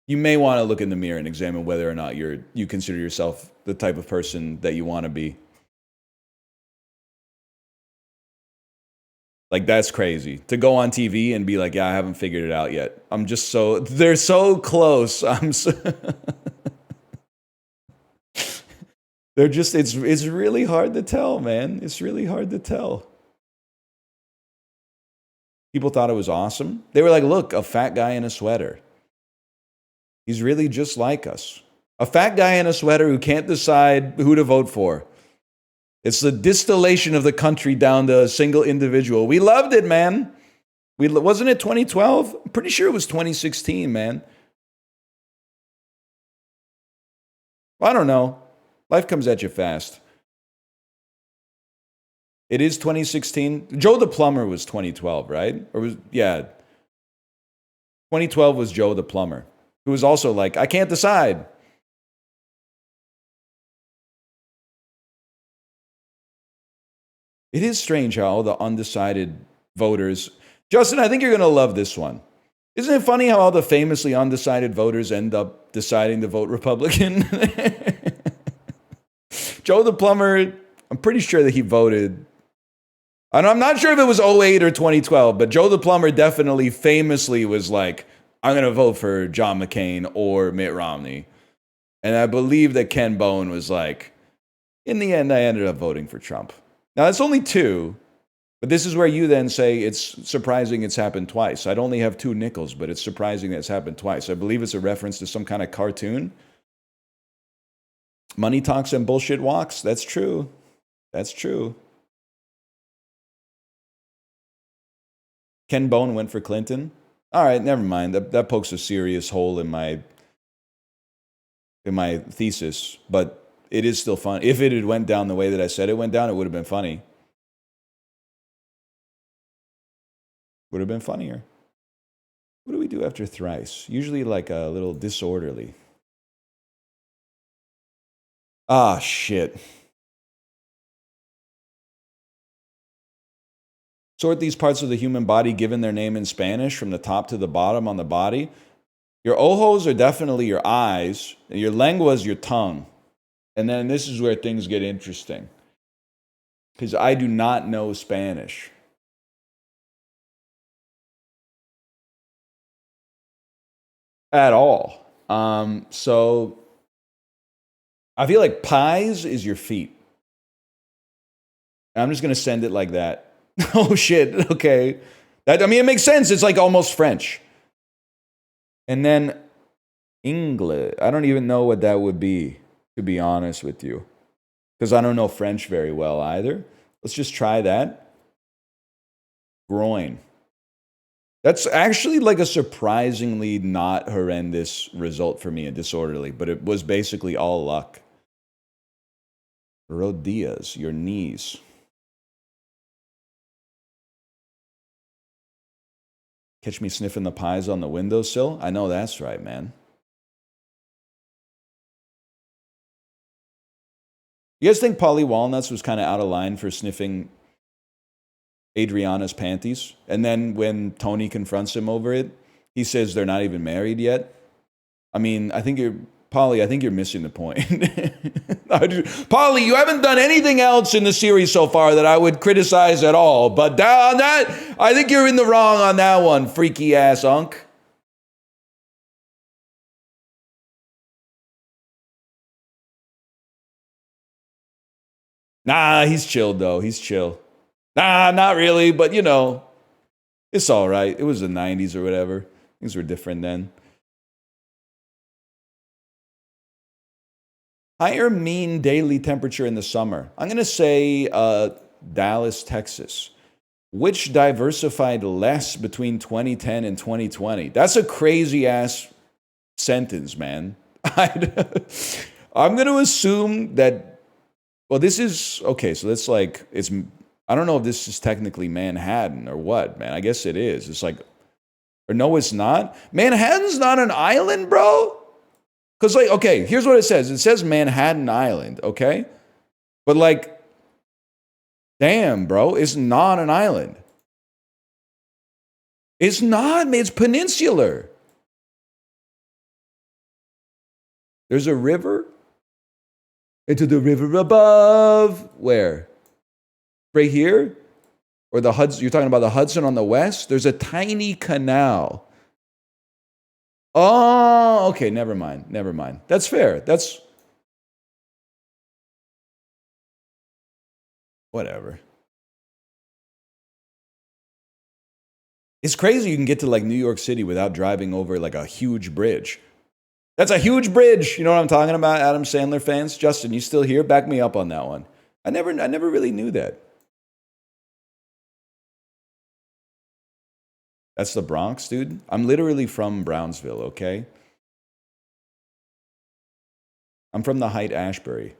You may want to look in the mirror and examine whether or not you consider yourself the type of person that you want to be. That's crazy. To go on TV and be like, yeah, I haven't figured it out yet. They're so close. They're just, it's really hard to tell, man. It's really hard to tell. People thought it was awesome. They were like, look, a fat guy in a sweater. He's really just like us. A fat guy in a sweater who can't decide who to vote for. It's the distillation of the country down to a single individual. We loved it, man. Wasn't it 2012? I'm pretty sure it was 2016, man. I don't know. Life comes at you fast. It is 2016. Joe the Plumber was 2012, right? 2012 was Joe the Plumber, who was also like, I can't decide. It is strange how all the undecided voters... Justin, I think you're going to love this one. Isn't it funny how all the famously undecided voters end up deciding to vote Republican? Joe the Plumber, I'm pretty sure that he voted... And I'm not sure if it was 08 or 2012, but Joe the Plumber definitely famously was like, I'm going to vote for John McCain or Mitt Romney. And I believe that Ken Bone was like, in the end, I ended up voting for Trump. Now, that's only 2. But this is where you then say it's surprising it's happened twice. I'd only have 2 nickels, but it's surprising that it's happened twice. I believe it's a reference to some kind of cartoon. Money talks and bullshit walks. That's true. That's true. Ken Bone went for Clinton. All right, never mind. That pokes a serious hole in my thesis, but it is still fun. If it had went down the way that I said it went down, it would have been funny. Would have been funnier. What do we do after Thrice? Usually like a little disorderly. Ah, shit. Sort these parts of the human body given their name in Spanish from the top to the bottom on the body. Your ojos are definitely your eyes. And your lengua is your tongue. And then this is where things get interesting. Because I do not know Spanish. At all. So I feel like pies is your feet. I'm just going to send it like that. Oh, shit. Okay. I mean, it makes sense. It's like almost French. And then English. I don't even know what that would be, to be honest with you. Because I don't know French very well either. Let's just try that. Groin. That's actually like a surprisingly not horrendous result for me, a disorderly, but it was basically all luck. Rodillas, your knees. Catch me sniffing the pies on the windowsill? I know that's right, man. You guys think Polly Walnuts was kind of out of line for sniffing Adriana's panties? And then when Tony confronts him over it, he says they're not even married yet. I mean, I think you're missing the point. Polly, you haven't done anything else in the series so far that I would criticize at all. But on that, I think you're in the wrong on that one, freaky ass unk. Nah, he's chilled though. He's chill. Nah, not really, but you know, it's all right. It was the 90s or whatever. Things were different then. Higher mean daily temperature in the summer. I'm going to say Dallas, Texas. Which diversified less between 2010 and 2020? That's a crazy ass sentence, man. I'm going to assume that, well, this is, okay, so that's like, I don't know if this is technically Manhattan or what, man. I guess it is. It's like, or no, it's not. Manhattan's not an island, bro. Because, like, okay, here's what it says. It says Manhattan Island, okay? But, like, damn, bro, it's not an island. It's not, it's peninsular. There's a river. Into the river above. Where? Right here? Or the Hudson? You're talking about the Hudson on the west? There's a tiny canal. Oh, okay, never mind. That's fair. That's whatever. It's crazy you can get to like New York City without driving over like a huge bridge. That's a huge bridge. You know what I'm talking about, Adam Sandler fans? Justin, you still here? Back me up on that one. I never really knew that. That's the Bronx, dude. I'm literally from Brownsville, okay? I'm from the Height Ashbury.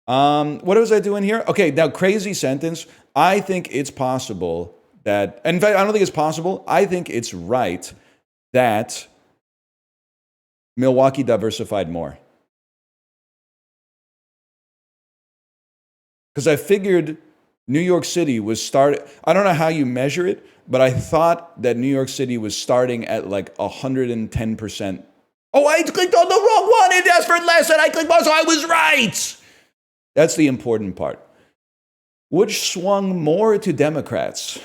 What was I doing here? Okay, now crazy sentence. I think it's possible that, in fact, I don't think it's possible. I think it's right that Milwaukee diversified more. Because I figured New York City was started. I don't know how you measure it, but I thought that New York City was starting at like 110%. Oh, I clicked on the wrong one. It asked for less, and I clicked on, so I was right. That's the important part. Which swung more to Democrats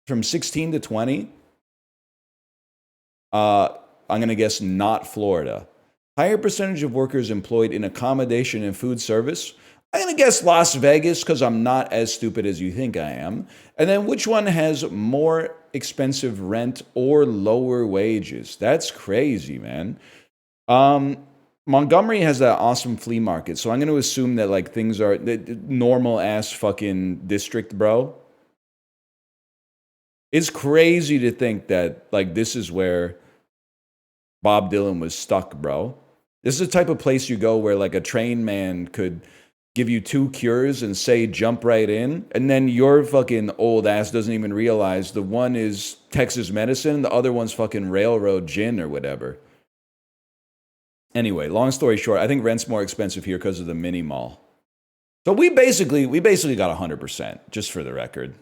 from 16 to 20? I'm going to guess not Florida. Higher percentage of workers employed in accommodation and food service. I'm going to guess Las Vegas because I'm not as stupid as you think I am. And then which one has more expensive rent or lower wages? That's crazy, man. Montgomery has that awesome flea market, so I'm going to assume that like things are normal ass fucking district, bro. It's crazy to think that like this is where Bob Dylan was stuck, bro. This is the type of place you go where like a train man could give you 2 cures and say jump right in, and then your fucking old ass doesn't even realize the one is Texas medicine, the other one's fucking railroad gin or whatever. Anyway, long story short, I think rent's more expensive here because of the mini mall. So we basically got 100%, just for the record.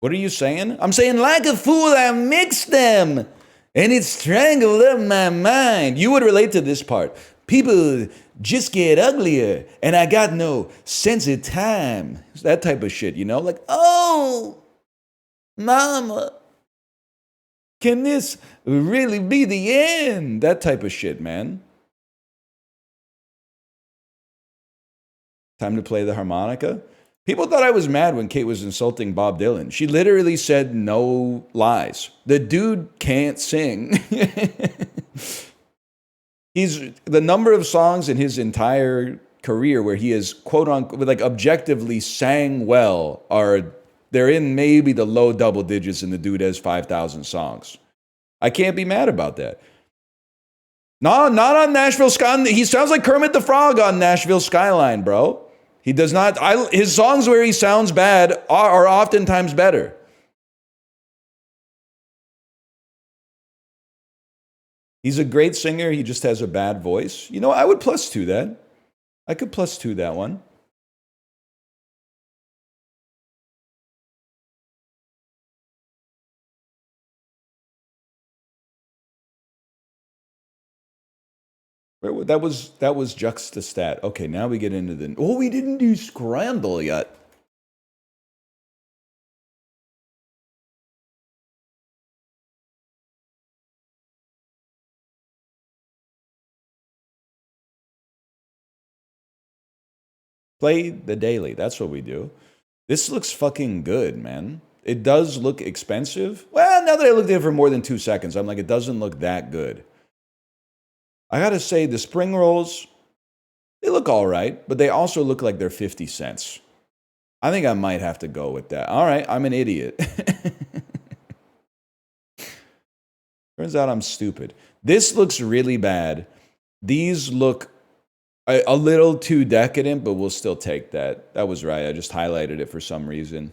What are you saying? I'm saying like a fool, I mixed them, and it strangled up my mind. You would relate to this part. People just get uglier, and I got no sense of time. It's that type of shit, you know? Like, oh, mama, can this really be the end? That type of shit, man. Time to play the harmonica. People thought I was mad when Kate was insulting Bob Dylan. She literally said no lies. The dude can't sing. The number of songs in his entire career where he is quote unquote like objectively sang well they're in maybe the low double digits, and the dude has 5,000 songs. I can't be mad about that. No, not on Nashville Skyline. He sounds like Kermit the Frog on Nashville Skyline, bro. He does not. His songs where he sounds bad are oftentimes better. He's a great singer. He just has a bad voice. You know, I would +2 that. I could +2 that one. That was Juxtastat. Okay, now we get into the... Oh, we didn't do Scramble yet. Play the daily. That's what we do. This looks fucking good, man. It does look expensive. Well, now that I looked at it for more than 2 seconds, I'm like, it doesn't look that good. I gotta say, the spring rolls, they look all right, but they also look like they're 50 cents. I think I might have to go with that. All right, I'm an idiot. Turns out I'm stupid. This looks really bad. These look a little too decadent, but we'll still take that. That was right. I just highlighted it for some reason.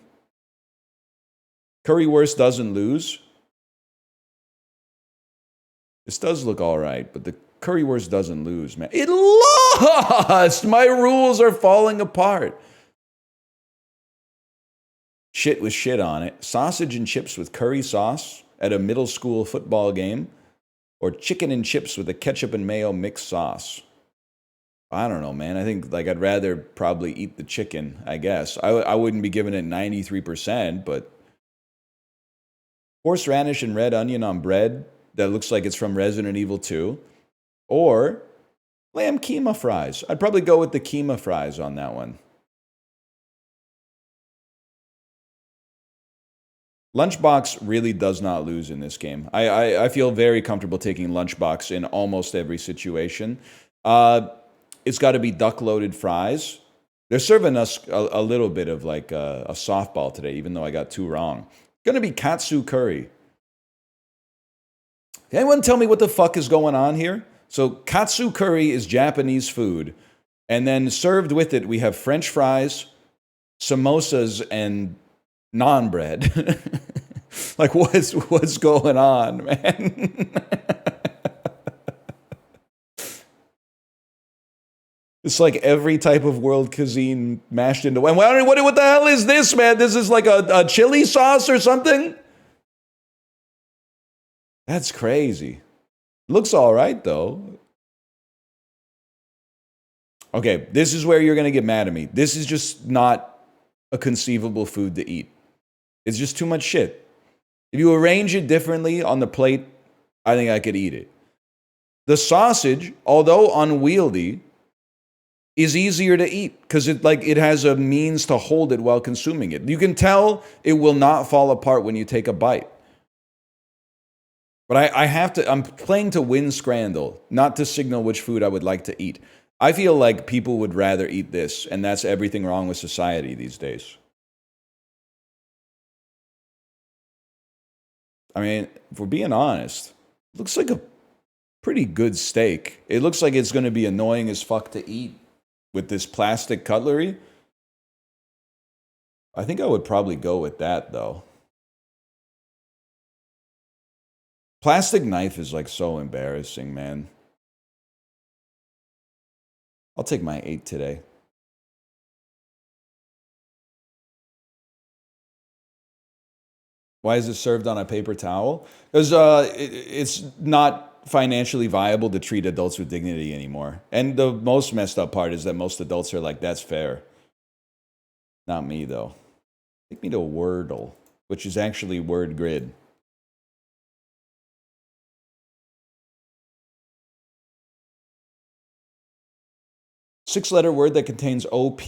Currywurst doesn't lose. This does look all right, but the currywurst doesn't lose, man. It lost! My rules are falling apart. Shit with shit on it. Sausage and chips with curry sauce at a middle school football game. Or chicken and chips with a ketchup and mayo mixed sauce. I don't know, man. I think like I'd rather probably eat the chicken, I guess. I wouldn't be giving it 93%, but horseradish and red onion on bread that looks like it's from Resident Evil 2. Or lamb keema fries. I'd probably go with the keema fries on that one. Lunchbox really does not lose in this game. I feel very comfortable taking Lunchbox in almost every situation. It's got to be duck-loaded fries. They're serving us a little bit of like a softball today, even though I got 2 wrong. Going to be katsu curry. Can anyone tell me what the fuck is going on here? So katsu curry is Japanese food. And then served with it, we have French fries, samosas, and naan bread. Like, what's going on, man? It's like every type of world cuisine mashed into one. What the hell is this, man? This is like a chili sauce or something? That's crazy. Looks all right, though. Okay, this is where you're going to get mad at me. This is just not a conceivable food to eat. It's just too much shit. If you arrange it differently on the plate, I think I could eat it. The sausage, although unwieldy, is easier to eat because it has a means to hold it while consuming it. You can tell it will not fall apart when you take a bite. But I'm playing to win Scrandle, not to signal which food I would like to eat. I feel like people would rather eat this, and that's everything wrong with society these days. I mean, if we're being honest, it looks like a pretty good steak. It looks like it's going to be annoying as fuck to eat with this plastic cutlery. I think I would probably go with that, though. Plastic knife is like so embarrassing, man. I'll take my 8 today. Why is it served on a paper towel? Because it's not financially viable to treat adults with dignity anymore. And the most messed up part is that most adults are like, that's fair. Not me, though. Take me to Wordle, which is actually word grid. Six-letter word that contains OP?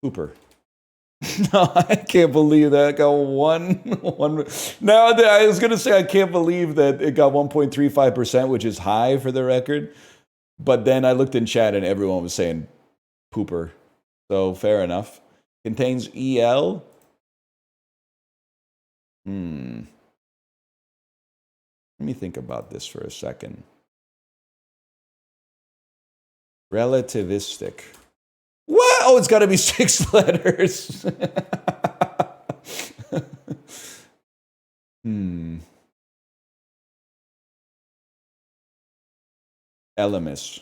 Cooper. No, I can't believe that. I got one. Now, I was going to say I can't believe that it got 1.35%, which is high for the record. But then I looked in chat and everyone was saying pooper. So fair enough. Contains EL? Let me think about this for a second. Relativistic. What? Oh, it's got to be 6 letters. Elemis.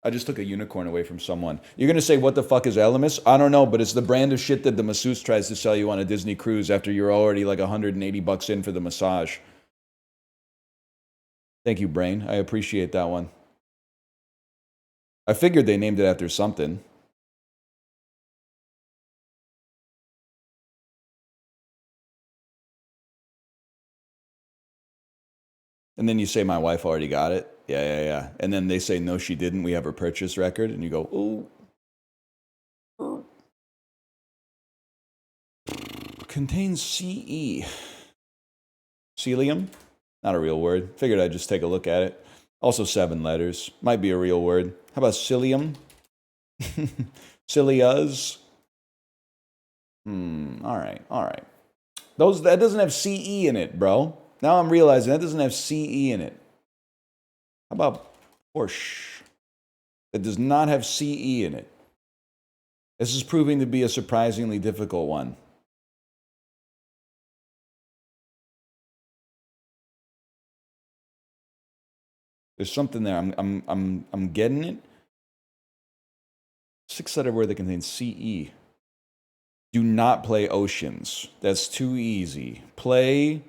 I just took a unicorn away from someone. You're going to say, what the fuck is Elemis? I don't know, but it's the brand of shit that the masseuse tries to sell you on a Disney cruise after you're already like $180 in for the massage. Thank you, Brain. I appreciate that one. I figured they named it after something. And then you say, my wife already got it. Yeah. And then they say, no, she didn't. We have her purchase record. And you go, ooh. Contains CE. Celium? Not a real word. Figured I'd just take a look at it. Also 7 letters. Might be a real word. How about cilium? Cilias? All right. That doesn't have CE in it, bro. Now I'm realizing that doesn't have CE in it. How about Porsche? That does not have CE in it. This is proving to be a surprisingly difficult one. There's something there. I'm getting it. 6-letter word that contains CE. Do not play oceans. That's too easy. Play.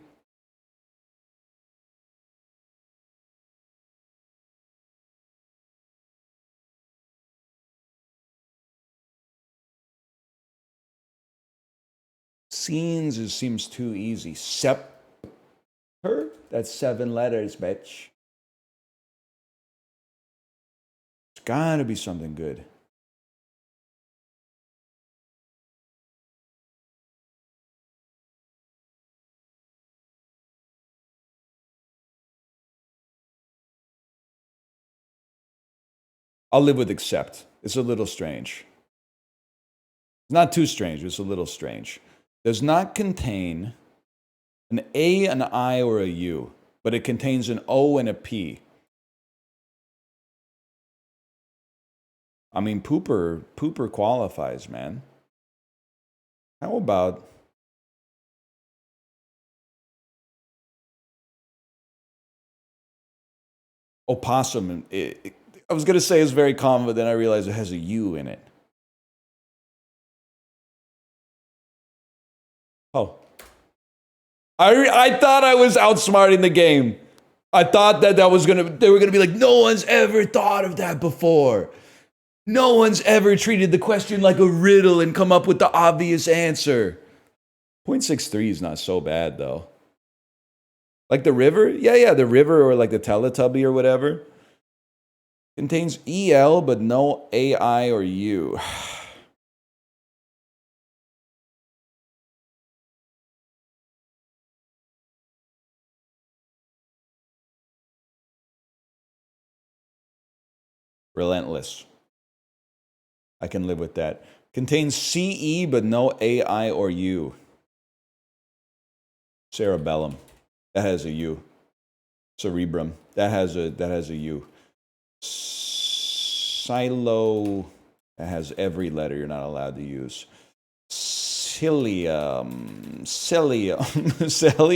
Scenes, it seems too easy. Scepter? That's 7 letters, bitch. It's gotta be something good. I'll live with accept. It's a little strange. It's not too strange, it's a little strange. Does not contain an A, an I, or a U, but it contains an O and a P. I mean, pooper qualifies, man. How about opossum? I was going to say it's very common, but then I realized it has a U in it. Oh. I thought I was outsmarting the game. I thought they were gonna be like, no one's ever thought of that before. No one's ever treated the question like a riddle and come up with the obvious answer. 0.63 is not so bad, though. Like the river? Yeah, the river or like the Teletubby or whatever. Contains EL, but no AI or U. Relentless. I can live with that. Contains CE, but no AI or U. Cerebellum. That has a U. Cerebrum. That has a U. Silo. That has every letter you're not allowed to use. Cilium. Celium. Cell.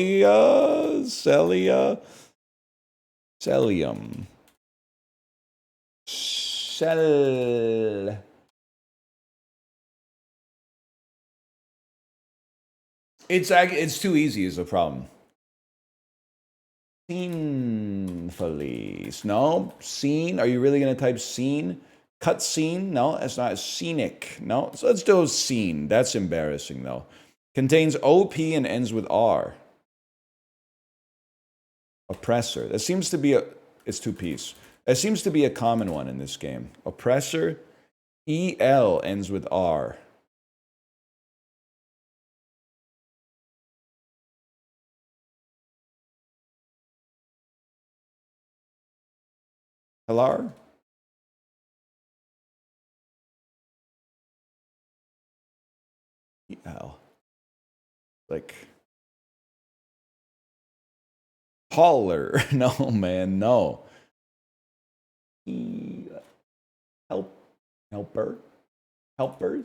It's too easy is the problem. Scenefully. No. Scene. Are you really going to type scene? Cut scene? No, it's not. Scenic. No. So let's do scene. That's embarrassing, though. Contains OP and ends with R. Oppressor. That seems to be a... It's two-piece. That seems to be a common one in this game. Oppressor. EL ends with R. Hellar? EL. Like... Holler. No, man, no. Helper. Helper.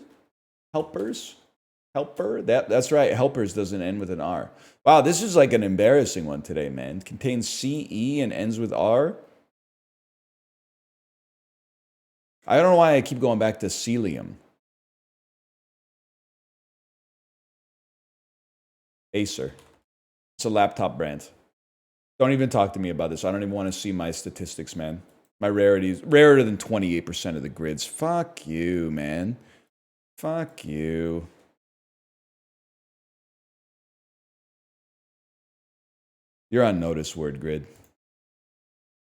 That's right. Helpers doesn't end with an R. Wow, this is like an embarrassing one today, man. It contains CE and ends with R. I don't know why I keep going back to Celium. Acer. It's a laptop brand. Don't even talk to me about this. I don't even want to see my statistics, man. My rarities, rarer than 28% of the grids. Fuck you, man. Fuck you. You're on notice word grid.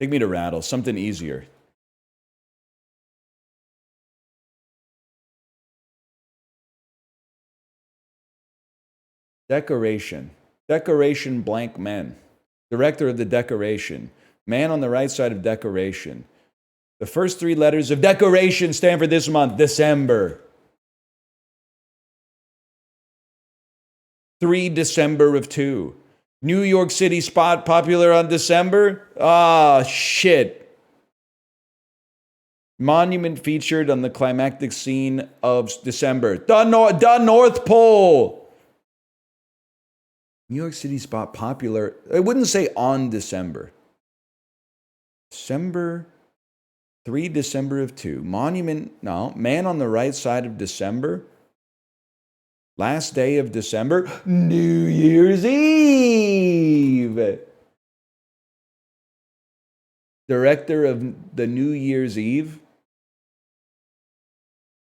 Take me to Rattle. Something easier. Decoration. Decoration blank men. Director of the decoration. Man on the right side of decoration. The first three letters of decoration stand for this month, December. 3 December of 2. New York City spot popular on December? Ah, shit. Monument featured on the climactic scene of December. The North Pole. New York City spot popular. I wouldn't say on December. December. 3 December of 2. Monument. No. Man on the right side of December. Last day of December. New Year's Eve. Director of the New Year's Eve.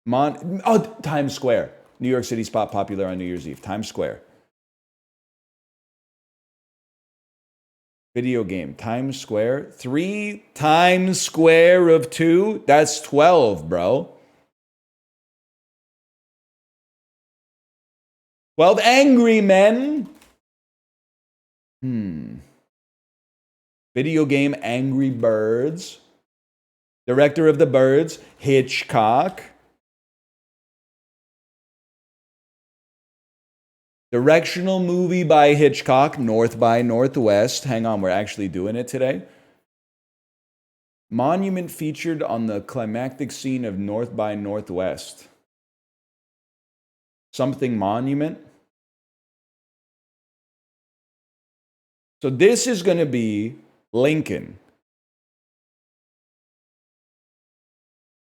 Times Square. New York City spot popular on New Year's Eve. Times Square. Video game. Times Square. 3 times square of 2. That's 12, bro. 12 angry men. Video game Angry Birds. Director of the Birds, Hitchcock. Directional movie by Hitchcock, North by Northwest. Hang on, we're actually doing it today. Monument featured on the climactic scene of North by Northwest. Something monument. So this is going to be Lincoln.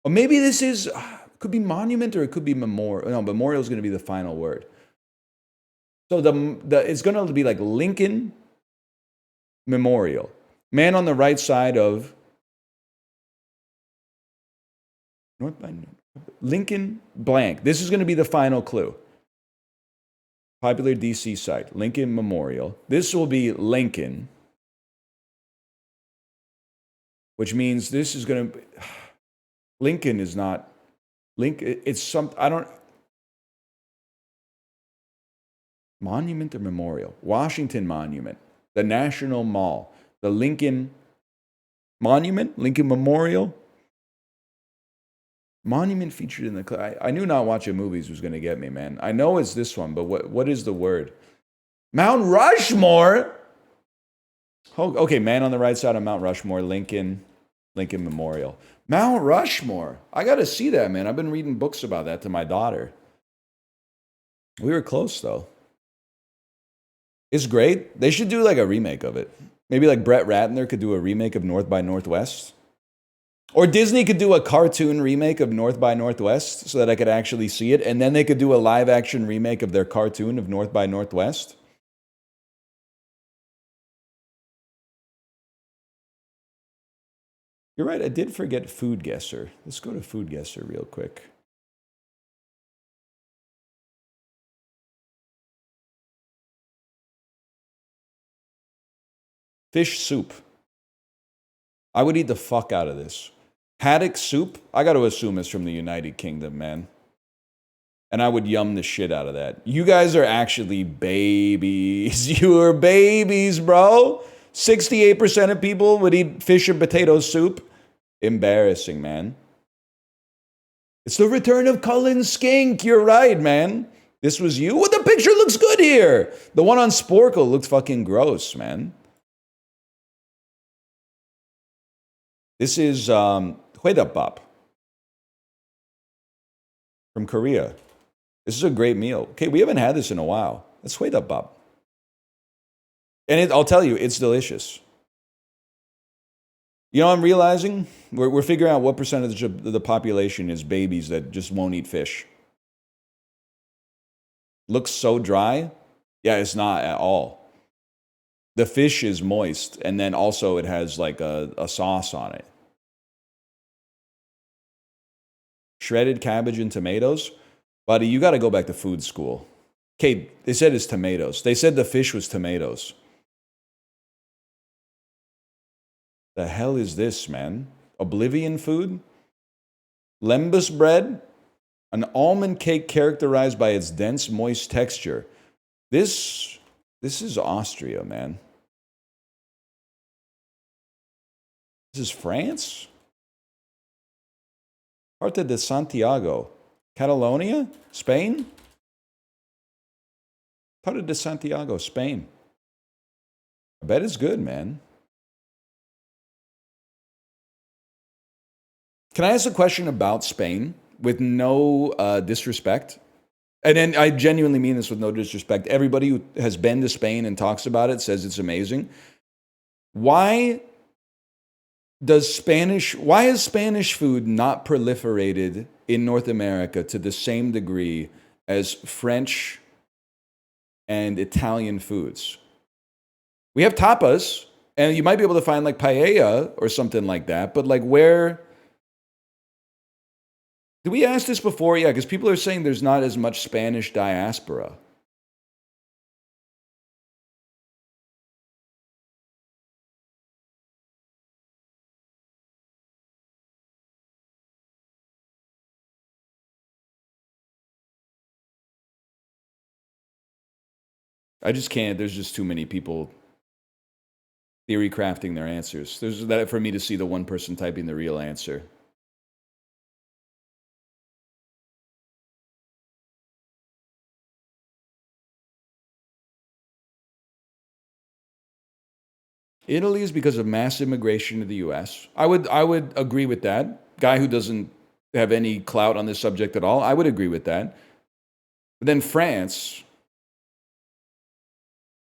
Or maybe this is, could be monument or it could be memorial. No, memorial is going to be the final word. So it's going to be like Lincoln Memorial. Man on the right side of North by Lincoln blank. This is going to be the final clue. Popular DC site, Lincoln Memorial. This will be Lincoln, which means this is going to be... Lincoln is not... It's some... I don't... Monument or memorial? Washington Monument. The National Mall. The Lincoln Monument? Lincoln Memorial? Monument featured in the... I knew not watching movies was going to get me, man. I know it's this one, but what is the word? Mount Rushmore? Oh, okay, man on the right side of Mount Rushmore, Lincoln Memorial. Mount Rushmore. I got to see that, man. I've been reading books about that to my daughter. We were close, though. It's great. They should do like a remake of it. Maybe like Brett Ratner could do a remake of North by Northwest. Or Disney could do a cartoon remake of North by Northwest so that I could actually see it. And then they could do a live action remake of their cartoon of North by Northwest. You're right, I did forget Food Guesser. Let's go to Food Guesser real quick. Fish soup. I would eat the fuck out of this. Haddock soup, I got to assume is from the United Kingdom, man. And I would yum the shit out of that. You guys are actually babies. You are babies, bro. 68% of people would eat fish and potato soup. Embarrassing, man. It's the return of Cullen Skink. You're right, man. This was you? Well, the picture looks good here. The one on Sporkle looked fucking gross, man. This is Huedapap from Korea. This is a great meal. Okay, we haven't had this in a while. It's Huedapap. And I'll tell you, it's delicious. You know, I'm realizing we're figuring out what percentage of the population is babies that just won't eat fish. Looks so dry. Yeah, it's not at all. The fish is moist, and then also it has like a sauce on it. Shredded cabbage and tomatoes? Buddy, you got to go back to food school. Okay, they said it's tomatoes. They said the fish was tomatoes. The hell is this, man? Oblivion food? Lembas bread? An almond cake characterized by its dense, moist texture. This is Austria, man. This is France? Parte de Santiago. Catalonia? Spain? Parte de Santiago, Spain. I bet it's good, man. Can I ask a question about Spain with no disrespect? And then I genuinely mean this with no disrespect. Everybody who has been to Spain and talks about it says it's amazing. Why has Spanish food not proliferated in North America to the same degree as French and Italian foods? We have tapas, and you might be able to find like paella or something like that, but like where... Did we ask this before? Yeah, because people are saying there's not as much Spanish diaspora. I just can't. There's just too many people theory crafting their answers. There's that for me to see the one person typing the real answer. Italy is because of mass immigration to the U.S. I would agree with that. Guy who doesn't have any clout on this subject at all, I would agree with that. But then France,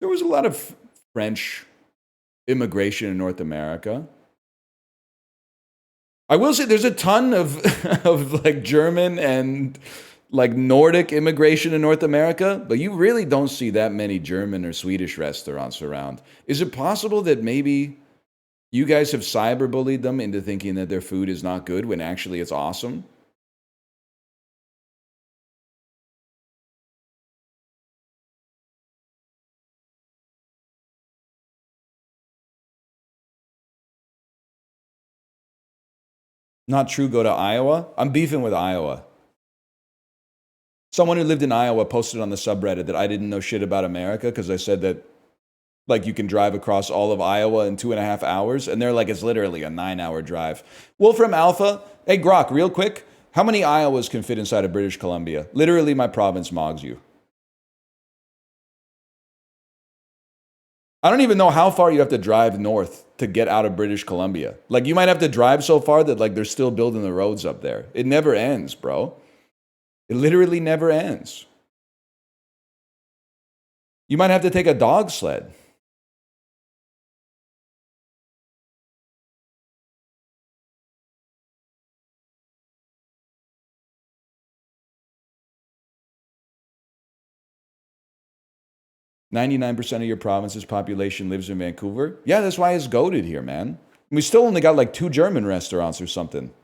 there was a lot of French immigration in North America. I will say there's a ton of of like German and like Nordic immigration in North America, but you really don't see that many German or Swedish restaurants around. Is it possible that maybe you guys have cyberbullied them into thinking that their food is not good when actually it's awesome? Not true, go to Iowa. I'm beefing with Iowa. Someone who lived in Iowa posted on the subreddit that I didn't know shit about America because I said that, like, you can drive across all of Iowa in 2.5 hours. And they're like, it's literally a 9-hour drive. Wolfram Alpha, hey, Grok, real quick. How many Iowas can fit inside of British Columbia? Literally, my province mogs you. I don't even know how far you have to drive north to get out of British Columbia. Like, you might have to drive so far that, like, they're still building the roads up there. It never ends, bro. It literally never ends. You might have to take a dog sled. "99% of your province's population lives in Vancouver." Yeah, that's why it's goated here, man. We still only got like 2 German restaurants or something.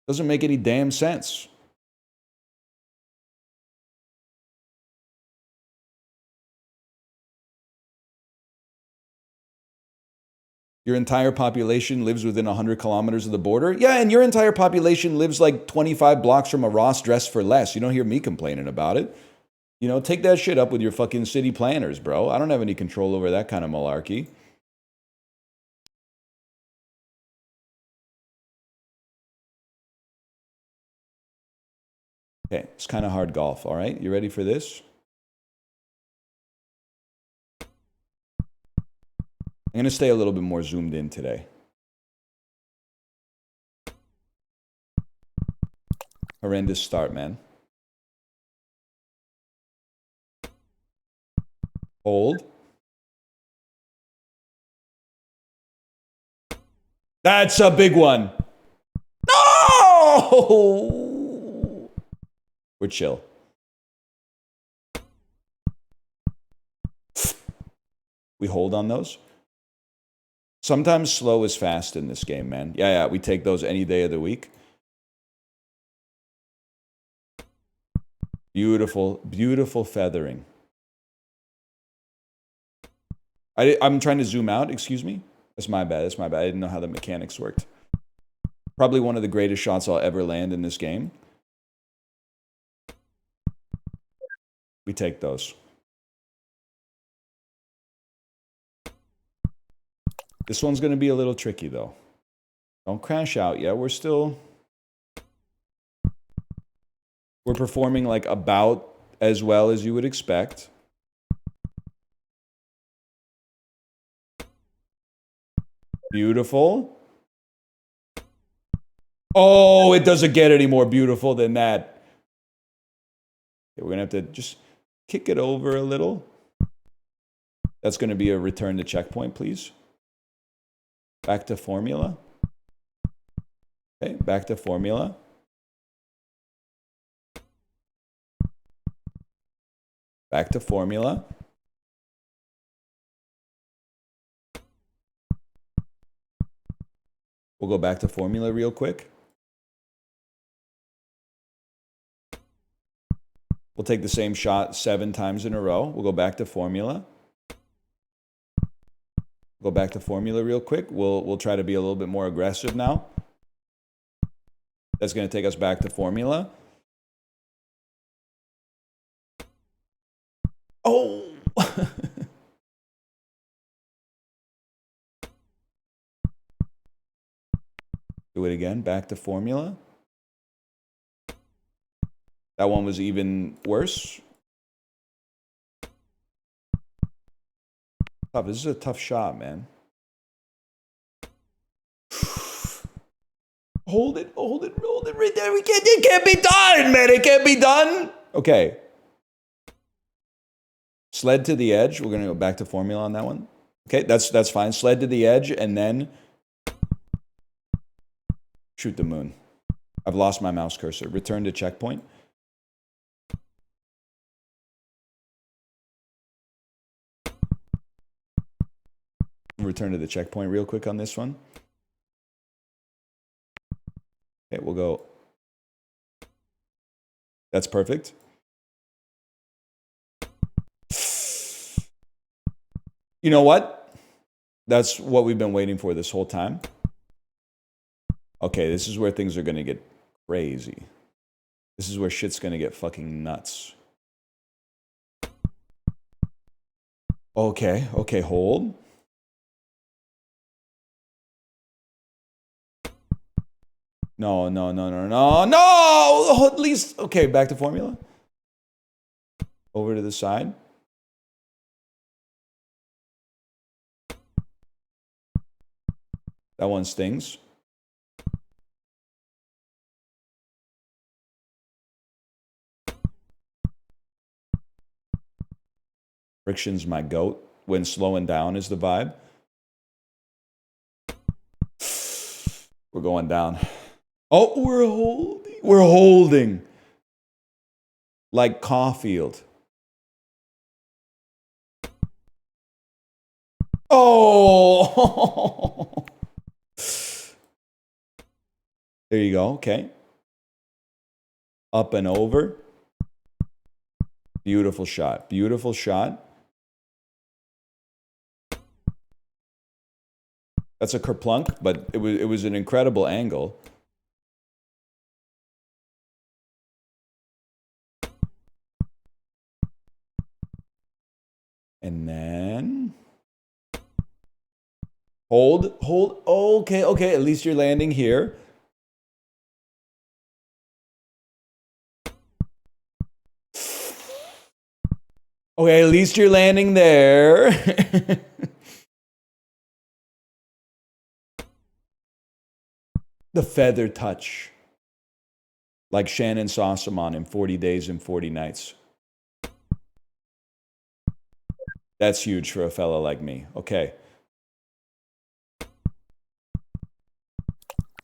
Doesn't make any damn sense. Your entire population lives within 100 kilometers of the border? Yeah, and your entire population lives like 25 blocks from a Ross Dress for Less. You don't hear me complaining about it. You know, take that shit up with your fucking city planners, bro. I don't have any control over that kind of malarkey. Okay, it's kind of hard golf, all right? You ready for this? I'm going to stay a little bit more zoomed in today. Horrendous start, man. Hold. That's a big one. No! We're chill. We hold on those. Sometimes slow is fast in this game, man. Yeah, we take those any day of the week. Beautiful, beautiful feathering. I'm trying to zoom out, excuse me. That's my bad, I didn't know how the mechanics worked. Probably one of the greatest shots I'll ever land in this game. We take those. This one's going to be a little tricky, though. Don't crash out yet. We're performing like about as well as you would expect. Beautiful. Oh, it doesn't get any more beautiful than that. Okay, we're going to have to just kick it over a little. That's going to be a return to checkpoint, please. Back to formula. Okay, back to formula. Back to formula. We'll go back to formula real quick. We'll take the same shot 7 times in a row. We'll go back to formula. Go back to formula real quick. We'll try to be a little bit more aggressive now. That's going to take us back to formula. Oh! Do it again. Back to formula. That one was even worse. Tough. This is a tough shot, man. Hold it right there. It can't be done, man. It can't be done. Okay. Sled to the edge. We're going to go back to formula on that one. Okay, that's fine. Sled to the edge and then shoot the moon. I've lost my mouse cursor. Return to checkpoint. Return to the checkpoint real quick on this one. Okay, we'll go. That's perfect. You know what? That's what we've been waiting for this whole time. Okay, this is where things are going to get crazy. This is where shit's going to get fucking nuts. Okay, okay, hold. No, no, no, no, no, no! At least, okay, back to formula. Over to the side. That one stings. Friction's my goat. When slowing down is the vibe. We're going down. Oh, we're holding. We're holding. Like Caulfield. Oh! There you go. Okay. Up and over. Beautiful shot. Beautiful shot. That's a kerplunk, but it was an incredible angle. And then hold. Okay, okay. At least you're landing here. Okay, at least you're landing there. The feather touch. Like Shannon Sossamon in 40 Days and 40 Nights. That's huge for a fella like me. Okay.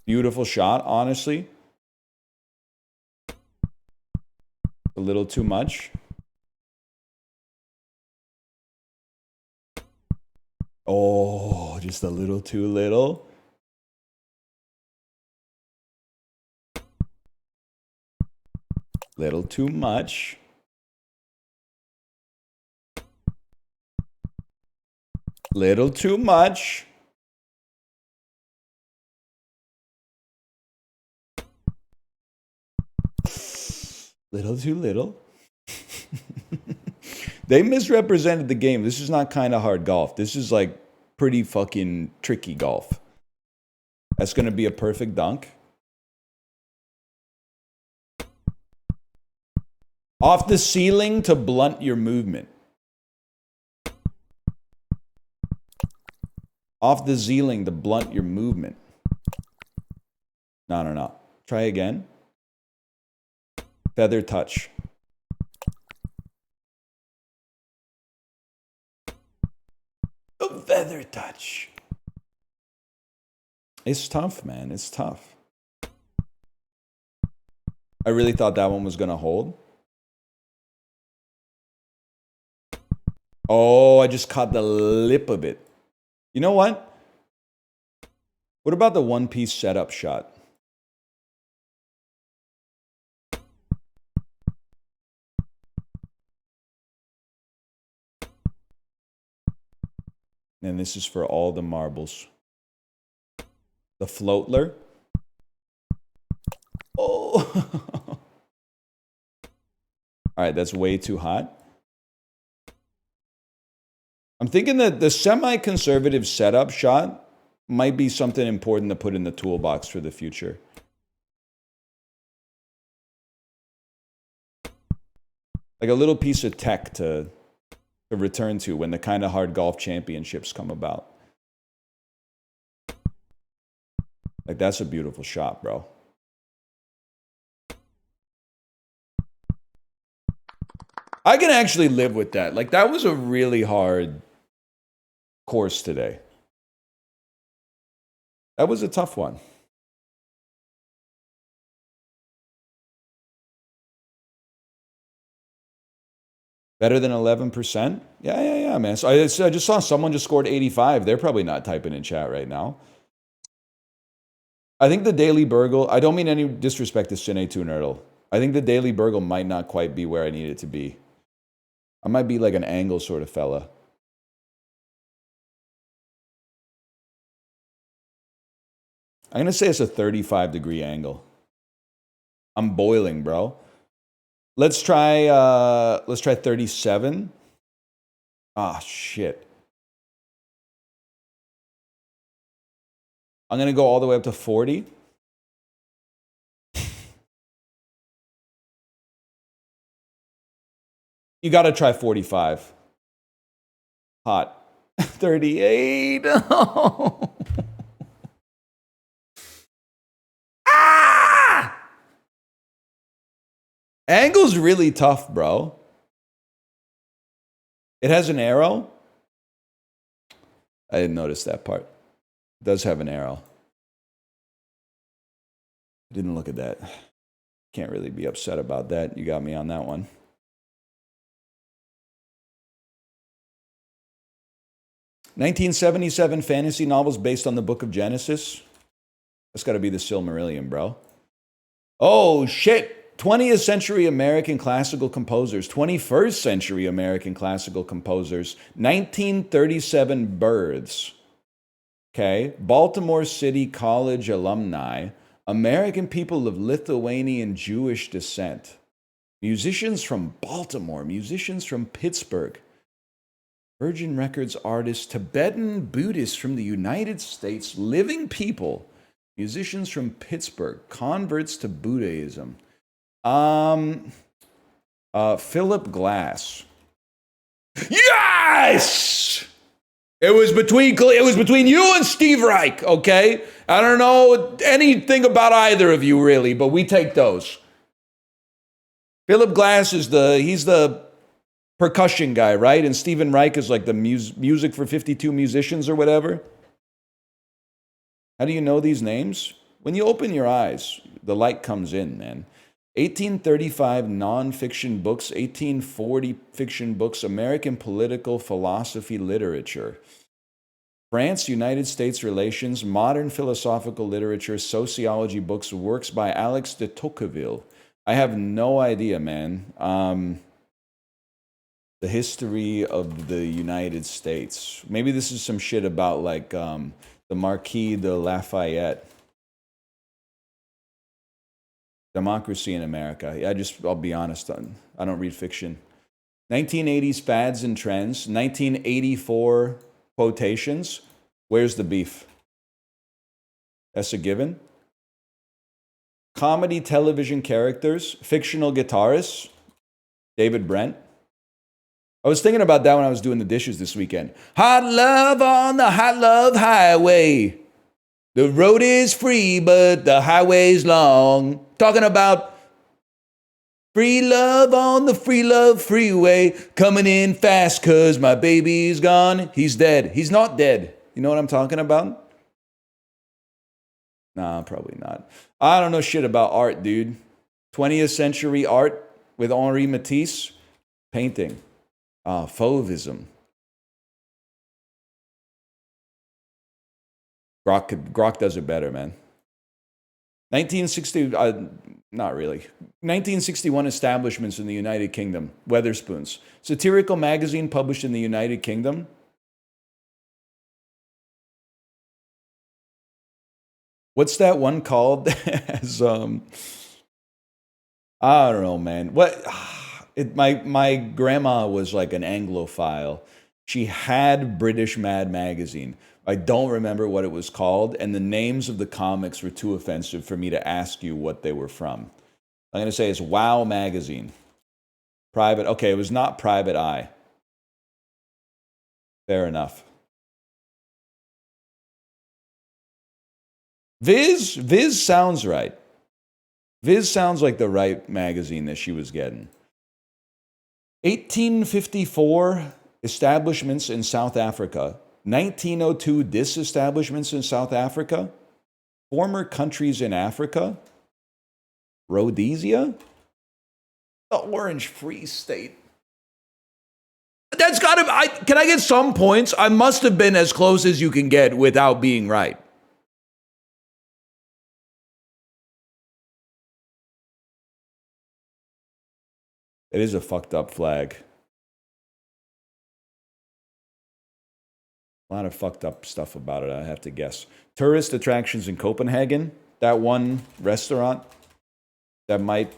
Beautiful shot, honestly. A little too much. Oh, just a little too little. Little too much. Little too much. Little too little. They misrepresented the game. This is not kind of hard golf. This is like pretty fucking tricky golf. That's going to be a perfect dunk. Off the ceiling to blunt your movement. Off the ceiling to blunt your movement. No, no, no. Try again. Feather touch. A feather touch. It's tough, man. It's tough. I really thought that one was going to hold. Oh, I just caught the lip of it. You know what? What about the one-piece setup shot? And this is for all the marbles. The floatler. Oh. All right, that's way too hot. I'm thinking that the semi-conservative setup shot might be something important to put in the toolbox for the future. Like a little piece of tech to return to when the kind of hard golf championships come about. Like, that's a beautiful shot, bro. I can actually live with that. Like, that was a really hard course today. That was a tough one. Better than 11%? Yeah, man. So I just saw someone just scored 85. They're probably not typing in chat right now. I think the Daily Burgle, I don't mean any disrespect to Cine Nerdle. I think the Daily Burgle might not quite be where I need it to be. I might be like an angle sort of fella. I'm going to say it's a 35-degree angle. I'm boiling, bro. Let's try 37. Ah, shit. I'm going to go all the way up to 40. You got to try 45. Hot. 38. Ah! Angle's really tough, bro. It has an arrow. I didn't notice that part. It does have an arrow. Didn't look at that. Can't really be upset about that. You got me on that one. "1977 fantasy novels based on the Book of Genesis." That's got to be the Silmarillion, bro. Oh, shit. 20th century American classical composers. 21st century American classical composers. 1937 births. Okay. Baltimore City College alumni. American people of Lithuanian Jewish descent. Musicians from Baltimore. Musicians from Pittsburgh. Virgin Records artists. Tibetan Buddhists from the United States. Living people. Musicians from Pittsburgh. Converts to Buddhism. Philip Glass. Yes! It was between you and Steve Reich, okay? I don't know anything about either of you really, but we take those. Philip Glass is he's the percussion guy, right? And Stephen Reich is like the music for 52 musicians or whatever. How do you know these names? When you open your eyes, the light comes in, man. 1835 nonfiction books, 1840 fiction books, American political philosophy literature. France, United States relations, modern philosophical literature, sociology books, works by Alex de Tocqueville. I have no idea, man. The history of the United States. Maybe this is some shit about like the Marquis de Lafayette. Democracy in America. I'll be honest, I don't read fiction. 1980s fads and trends. 1984 quotations. Where's the beef? That's a given. Comedy television characters. Fictional guitarists. David Brent. I was thinking about that when I was doing the dishes this weekend. Hot love on the hot love highway. The road is free, but the highway's long. Talking about free love on the free love freeway. Coming in fast cause my baby's gone. He's dead. He's not dead. You know what I'm talking about? Nah, probably not. I don't know shit about art, dude. 20th century art with Henri Matisse. Painting. Fauvism. Grok does it better, man. 1960, not really. 1961 establishments in the United Kingdom. Weatherspoons. Satirical magazine published in the United Kingdom. What's that one called? As I don't know, man. My grandma was like an Anglophile. She had British Mad Magazine. I don't remember what it was called, and the names of the comics were too offensive for me to ask you what they were from. I'm going to say it's Wow Magazine. Okay, it was not Private Eye. Fair enough. Viz sounds right. Viz sounds like the right magazine that she was getting. 1854 establishments in South Africa. 1902 disestablishments in South Africa. Former countries in Africa. Rhodesia. The Orange Free State. That's gotta be, can I get some points? I must have been as close as you can get without being right. It is a fucked up flag. A lot of fucked up stuff about it, I have to guess. Tourist attractions in Copenhagen. That one restaurant that might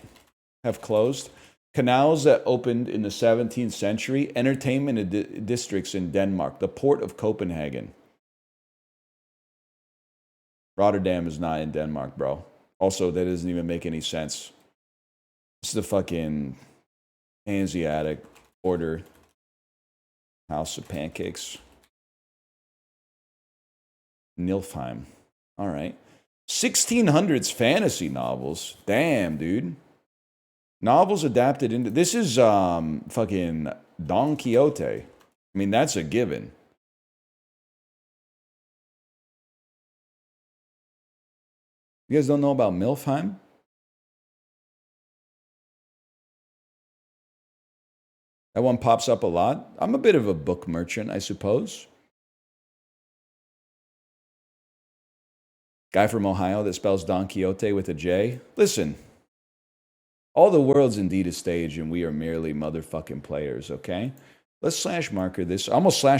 have closed. Canals that opened in the 17th century. Entertainment districts in Denmark. The port of Copenhagen. Rotterdam is not in Denmark, bro. Also, that doesn't even make any sense. It's the fucking Hanseatic order. House of Pancakes. Nilfheim. All right. 1600s fantasy novels. Damn, dude. Novels adapted into... This is fucking Don Quixote. I mean, that's a given. You guys don't know about Nilfheim? That one pops up a lot. I'm a bit of a book merchant, I suppose. Guy from Ohio that spells Don Quixote with a J. Listen, all the world's indeed a stage, and we are merely motherfucking players, okay? Let's slash marker this. I almost slash